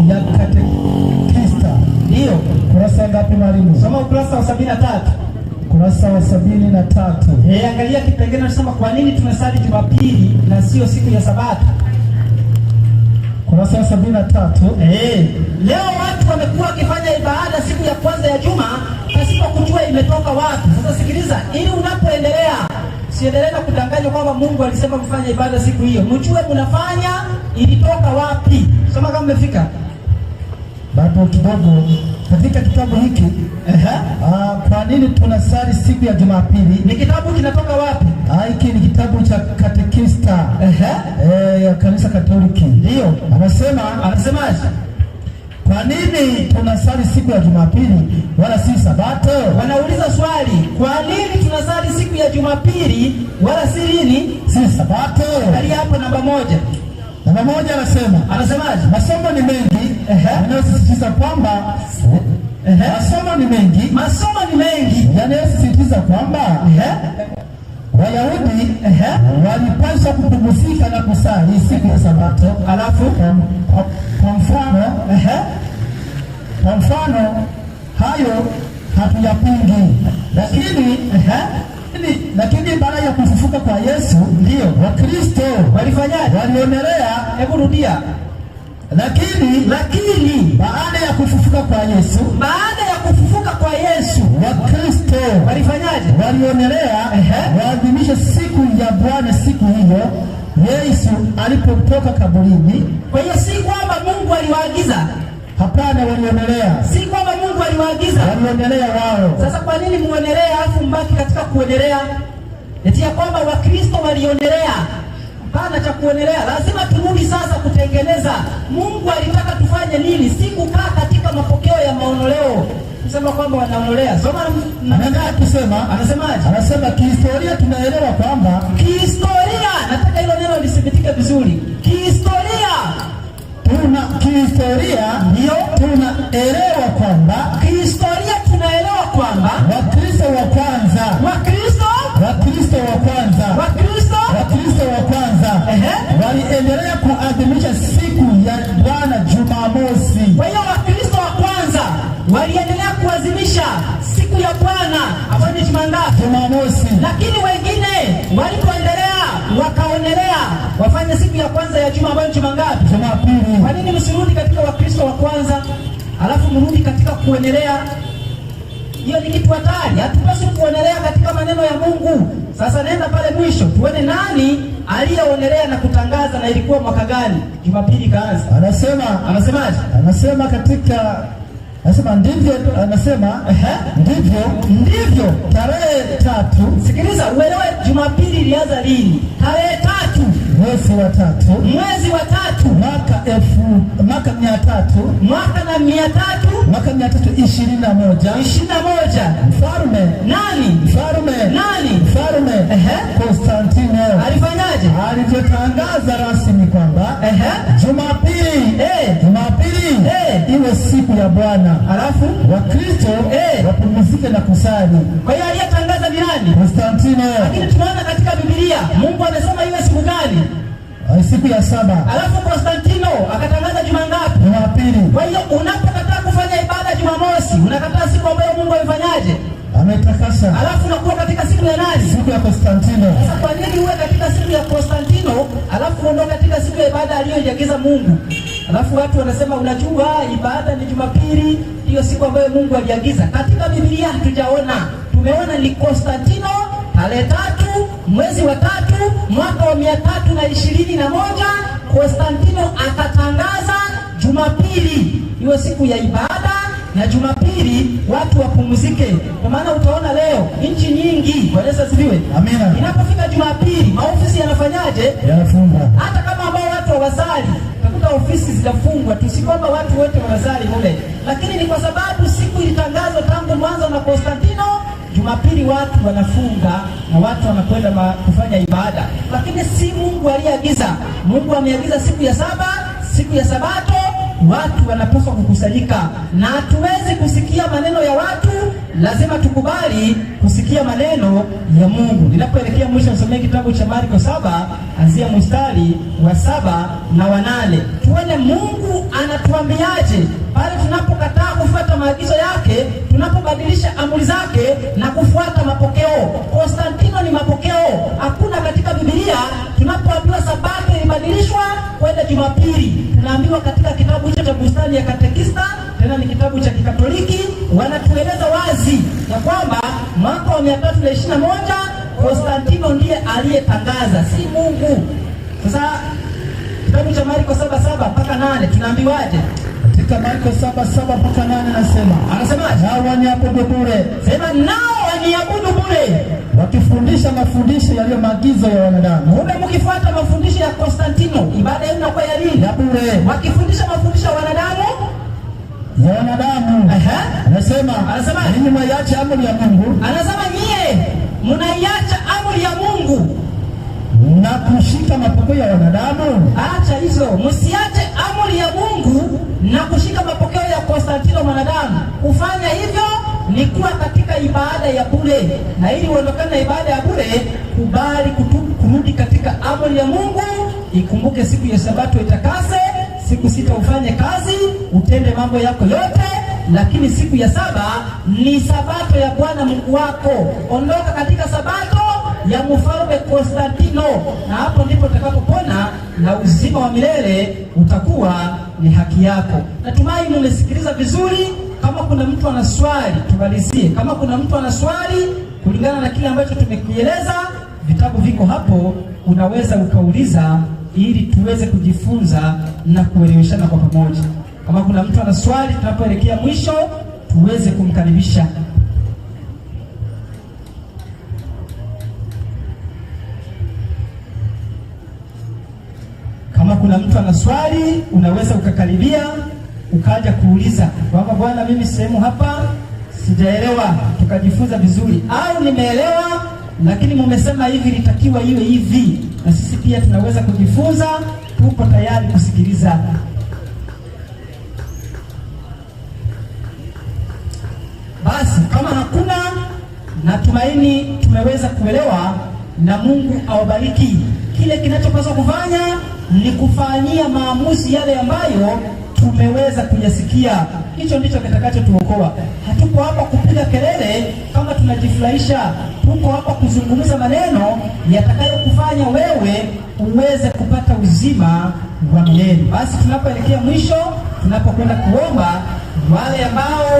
ya Katekista. Ndio. Kurasa ngapi mwalimu? Soma ukurasa wa 73. Kurasa wa 73. Angalia kipengele kinasema kwa nini tunasali Jumapili na sio siku ya Sabato. Kurasa wa 73. Leo watu wamekuwa wakifanya ibada siku ya kwanza ya juma pasipo kujua imetoka wapi. Sasa sikiliza, ili unapoendelea siendelee na kudanganywa kwamba Mungu alisema mfanye ibada siku hiyo. Mjue mnafanya ilitoka wapi. Soma kama umefika. Bado kidogo katika kitabu hiki. Kwa nini tunasali siku ya Jumapili? Ni kitabu kinatoka wapi? Hiki ni kitabu cha Katekista ya Kanisa Katoliki. Ndio. Anasemaje? Kwa nini tunasali siku ya Jumapili wala si Sabato? Wanauliza swali, kwa nini tunasali siku ya Jumapili wala si nini? Si Sabato. Angalia hapo namba 1. Namba 1 anasemaje? Masomo ni mengi. Yanayosisitiza kwamba masomo ni mengi yanayosisitiza kwamba Wayahudi walipaswa kupumzika na kusali siku ya Sabato. Alafu kwa mfano hayo hatuyapingi, lakini baada ya kufufuka kwa Yesu ndio Wakristo walifanyaje? Walionelea. Hebu rudia. Lakini baada ya kufufuka kwa Yesu Wakristo walifanyaje? Walionelea waadhimishe siku ya Bwana siku hiyo Yesu alipotoka kaburini. Kwa hiyo si kwamba Mungu aliwaagiza. Hapana, walionelea. Si kwamba Mungu aliwaagiza. Walionelea wao. Sasa kwa nini muonelea alafu mbaki katika kuonelea? Eti ya kwamba Wakristo walionelea. Hapana cha kuonelea. Lazima turudi sasa kutengeneza. Mungu alitaka tufanye nini? Si kukaa katika mapokeo ya maonoleo. Kusema kwamba wanaonolea. Soma nataka kusema, anasema kihistoria tunaelewa kwamba nataka hilo neno lisibitike vizuri. Kihistoria tunaelewa kwamba Wakristo wa kwanza waliendelea kuadhimisha siku ya Bwana Jumamosi. Kwa hiyo Wakristo wa kwanza waliendelea kuadhimisha siku ya Bwana ambayo ni Jumamosi. Lakini wengine walipoendelea wakaonelea wafanye siku ya kwanza ya juma ambayo ni Jumapili. Kwa nini msirudi katika Wakristo wa kwanza alafu mrudi katika kuonelea? Hiyo ni kitu hatari. Hatupaswi kuonelea katika maneno ya Mungu. Sasa nenda pale mwisho tuone nani aliyeonelea na kutangaza na ilikuwa mwaka gani Jumapili kaanza. Anasemaje? Ndivyo tarehe 3. Sikiliza uelewe, Jumapili ilianza lini? Tarehe 3 mwezi wa 3 mwaka 321. Mfalme Konstantino alifanyaje? Alivyotangaza rasmi kwamba Jumapili iwe siku ya Bwana, alafu Wakristo wapumzike na kusali. Kwa hiyo aliyetangaza ni nani? Konstantino. Lakini tunaona katika Biblia Mungu anasema iwe siku gani? Siku ya 7. Alafu Konstantino akatangaza juma ngapi? Jumapili. Kwa hiyo unapokataa kufanya ibada Jumamosi, unakataa siku ambayo Mungu alifanyaje? Ametakasa. Alafu unakuwa katika siku ya nani? Siku ya Konstantino. Sasa kwa nini uwe katika siku ya Konstantino alafu uondoke katika siku ya ibada aliyoiagiza Mungu? Alafu watu wanasema unajua ibada ni Jumapili, hiyo siku ambayo Mungu aliagiza. Katika Biblia hatujaona. Tumeona ni Konstantino tarehe 3 mwezi wa 3 mwaka wa 321 Konstantino akatangaza Jumapili iwe siku ya ibada na Jumapili watu wapumzike. Kwa maana utaona leo nchi nyingi, Bwana asifiwe, amina, inapofika Jumapili maofisi yanafanyaje? Yanafungwa. Hata kama ambao watu hawasali, utakuta ofisi zinafungwa. Tusikwamba watu wote wanasali mule, lakini ni kwa sababu siku ilitangazwa tangu mwanzo na Konstantino. Jumapili watu wanafunga na watu wanakwenda kufanya ibada, lakini si Mungu aliyeagiza. Mungu ameagiza siku ya saba, siku ya Sabato watu wanapaswa kukusanyika, na hatuwezi kusikia maneno ya watu, lazima tukubali kusikia maneno ya Mungu. Ninapoelekea mwisho, nisomee kitabu cha Marko 7 anzia mstari wa 7 na wa 8. Tuone Mungu anatuambiaje pale tunapokataa kufuata maagizo yake, tunapobadilisha amri zake na kufuata mapokeo. Konstantino ni mapokeo. Hakuna katika Biblia tunapoambiwa Sabato ilibadilishwa kwenda Jumapili. Tunaambiwa katika kitabu hicho cha Bustani ya Katekista, tena ni kitabu cha Kikatoliki, wanatueleza wazi ya kwamba mwaka wa 321 Konstantino ndiye aliyetangaza, si Mungu. Sasa kitabu cha Marko 7:7 mpaka 8 tunaambiwaje? Katika Marko 7:7 mpaka 8 anasemaje? Nao waniabudu bure. Sema nao waniabudu bure, wakifundisha mafundisho yaliyo maagizo ya wanadamu. Kumbe mkifuata mafundisho ya Konstantino, ibada yenu inakuwa ya nini? Ya bure. Wakifundisha mafundisho ya wanadamu, Anasema ninyi mnaiacha amri ya Mungu. Anasema nyie mnaiacha amri ya Mungu na kushika mapokeo ya wanadamu. Acha hizo, msiache amri ya Mungu na kushika mapokeo ya Konstantino mwanadamu. Kufanya hivyo ni kuwa katika ibada ya bure, na ili uondokane na ibada ya bure, kubali kurudi katika amri ya Mungu. Ikumbuke siku ya Sabato itakase, siku 6 ufanye kazi, utende mambo yako yote, lakini siku ya 7 ni Sabato ya Bwana Mungu wako. Ondoka katika Sabato ya mfalme Konstantino, na hapo ndipo utakapopona na uzima wa milele utakuwa ni haki yako. Natumai mmesikiliza vizuri. Kama kuna mtu ana swali tumalizie. Kama kuna mtu ana swali kulingana na kile ambacho tumekieleza, vitabu viko hapo, unaweza ukauliza ili tuweze kujifunza na kueleweshana kwa pamoja. Kama kuna mtu ana swali tunapoelekea mwisho, tuweze kumkaribisha. Kama kuna mtu ana swali, unaweza ukakaribia ukaja kuuliza kwamba bwana, mimi sehemu hapa sijaelewa, tukajifunza vizuri, au nimeelewa lakini mmesema hivi litakiwa iwe hivi, na sisi pia tunaweza kujifunza. Tupo tayari kusikiliza. Basi kama hakuna, natumaini tumeweza kuelewa, na Mungu awabariki. Kile kinachopaswa kufanya ni kufanyia maamuzi yale ambayo tumeweza kuyasikia. Hicho ndicho kitakachotuokoa. Hatuko hapa kupiga kelele kama tunajifurahisha. Tuko hapa kuzungumza maneno yatakayokufanya wewe uweze kupata uzima wa milele. Basi tunapoelekea mwisho, tunapokwenda kuomba, wale ambao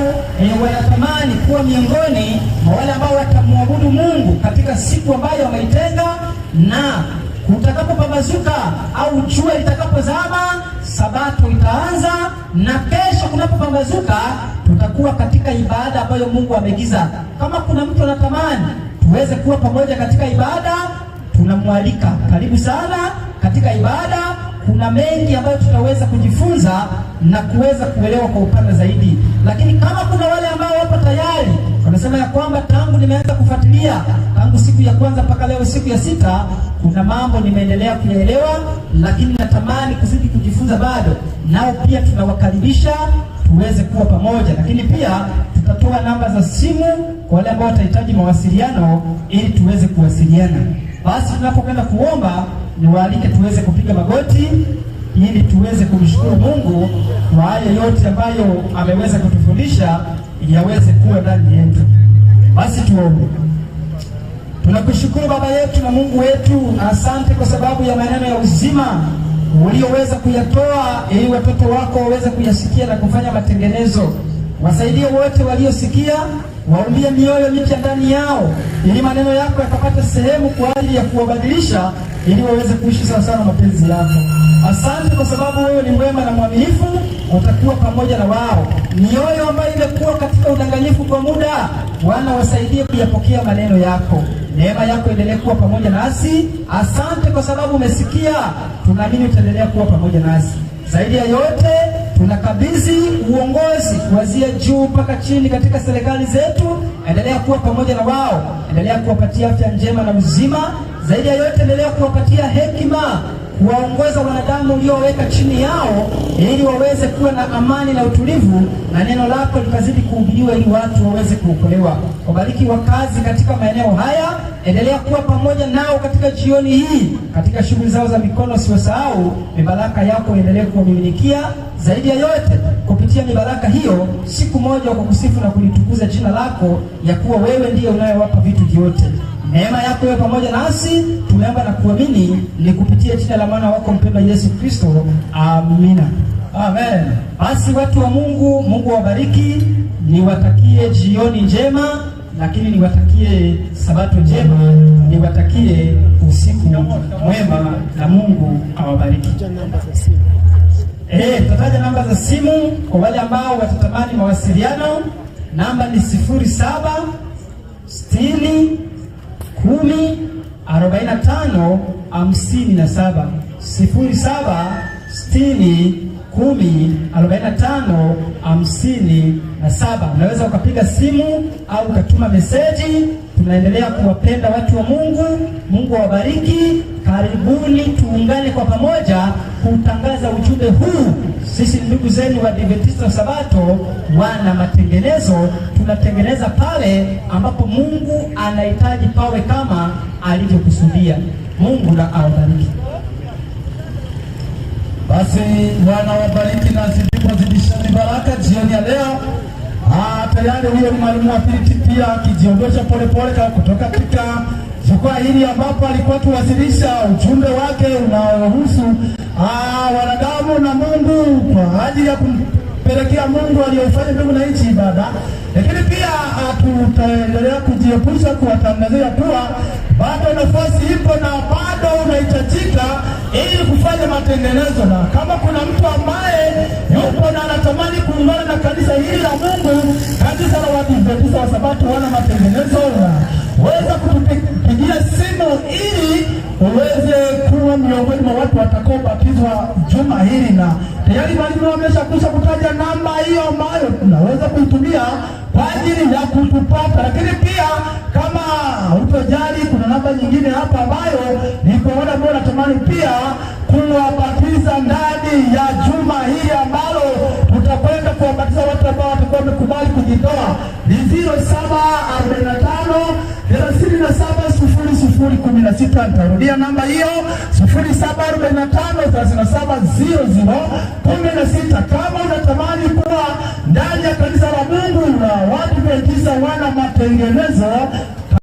wanatamani kuwa miongoni mwa wale ambao watamwabudu Mungu katika siku ambayo wameitenga, na kutakapopambazuka au jua litakapozama, Sabato itaanza, na kesho kunapopambazuka tutakuwa katika ibada ambayo Mungu ameagiza. Kama kuna mtu anatamani tuweze kuwa pamoja katika ibada, tunamwalika. Karibu sana katika ibada. Kuna mengi ambayo tutaweza kujifunza na kuweza kuelewa kwa upana zaidi. Lakini kama kuna wale ambao wapo tayari, wanasema ya kwamba tangu nimeanza kufuatilia tangu siku ya kwanza mpaka leo siku ya 6, kuna mambo nimeendelea kuyaelewa, lakini natamani kuzidi kujifunza bado, nao pia tunawakaribisha tuweze kuwa pamoja. Lakini pia tutatoa namba za simu kwa wale ambao watahitaji mawasiliano ili tuweze kuwasiliana. Basi tunapokwenda kuomba, niwaalike tuweze kupiga magoti ili tuweze kumshukuru Mungu kwa haya yote ambayo ameweza kutufundisha ili yaweze kuwa ndani yetu. Basi tuombe. Tunakushukuru Baba yetu na Mungu wetu, asante kwa sababu ya maneno ya uzima ulioweza kuyatoa ili watoto wako waweze kuyasikia na kufanya matengenezo. Wasaidie wote waliosikia, waumbie mioyo mipya ndani yao, ili maneno yako yakapata sehemu kwa ajili ya kuwabadilisha, ili waweze kuishi sawa sawa na mapenzi yako. Asante kwa sababu wewe ni mwema na mwaminifu, utakuwa pamoja na wao. Mioyo ambayo imekuwa katika udanganyifu kwa muda, Bwana wasaidie kuyapokea maneno yako. Neema yako endelee kuwa pamoja nasi. Asante kwa sababu umesikia, tunaamini utaendelea kuwa pamoja nasi. Zaidi ya yote, tunakabidhi uongozi kuanzia juu mpaka chini katika serikali zetu. Endelea kuwa pamoja na wao, endelea kuwapatia afya njema na uzima. Zaidi ya yote, endelea kuwapatia hekima, kuwaongoza wanadamu ulioweka chini yao, ili waweze kuwa na amani na utulivu, na neno lako likazidi kuhubiriwa ili watu waweze kuokolewa. Wabariki wakazi katika maeneo haya, endelea kuwa pamoja nao katika jioni hii, katika shughuli zao za mikono. Usiwasahau, mibaraka yako endelee kuwamiminikia. Zaidi ya yote, kupitia mibaraka hiyo, siku moja kwa kusifu na kulitukuza jina lako, ya kuwa wewe ndiye unayewapa vitu vyote. Neema yako iwe pamoja nasi, tumeomba na kuamini ni kupitia jina la mwana wako mpendwa Yesu Kristo. Amina. Amen. Basi watu wa Mungu, Mungu awabariki. Niwatakie jioni njema, lakini niwatakie sabato njema, niwatakie usiku mwema, na Mungu awabariki. Tutataja namba za simu kwa wale ambao watatamani mawasiliano. Namba ni 0760 10 45 57, 0760 10 45 57. Unaweza ukapiga simu au ukatuma meseji. Tunaendelea kuwapenda watu wa Mungu. Mungu awabariki. Karibuni tuungane kwa pamoja kutangaza ujumbe huu. Sisi ndugu zenu wa Adventista wa Sabato wana matengenezo. Tunatengeneza pale ambapo Mungu anahitaji pawe kama alivyokusudia. Mungu na awabariki. Basi Bwana wabariki na zidisheni baraka jioni ya leo. Tayari huyo ni mwalimu wa Philip pia akijiondosha polepole kutoka katika jukwaa hili, ambapo alikuwa tuwasilisha ujumbe wake unaohusu wanadamu na Mungu kwa ajili ya kumpelekea Mungu aliyofanya mbingu na nchi ibada. Lakini pia tutaendelea kujiepusha kuwatangazia kuwa bado nafasi ipo na bado unahitajika ili kufanya matengenezo. Na kama kuna mtu ambaye yupo na anatamani kuungana na kanisa hili la Mungu, kanisa la Waadventista wa Sabato wana matengenezo, waweza kutupigia simu ili uweze kuwa miongoni mwa watu watakaobatizwa juma hili. Na tayari mwalimu ameshakwisha kutaja namba hiyo ambayo tunaweza kuitumia kwa ajili ya kutupata. Lakini pia kama utojali, kuna namba nyingine hapa ambayo ni kwa wale ambao natamani pia kuwabatiza ndani ya juma hili ambalo tutakwenda kuwabatiza watu ambao watakuwa wamekubali kujitoa. Ni 0745 370016. Nitarudia namba hiyo 0745 370016. Kama unatamani kuwa ndani ya kanisa la Mungu la Waadventista wana matengenezo,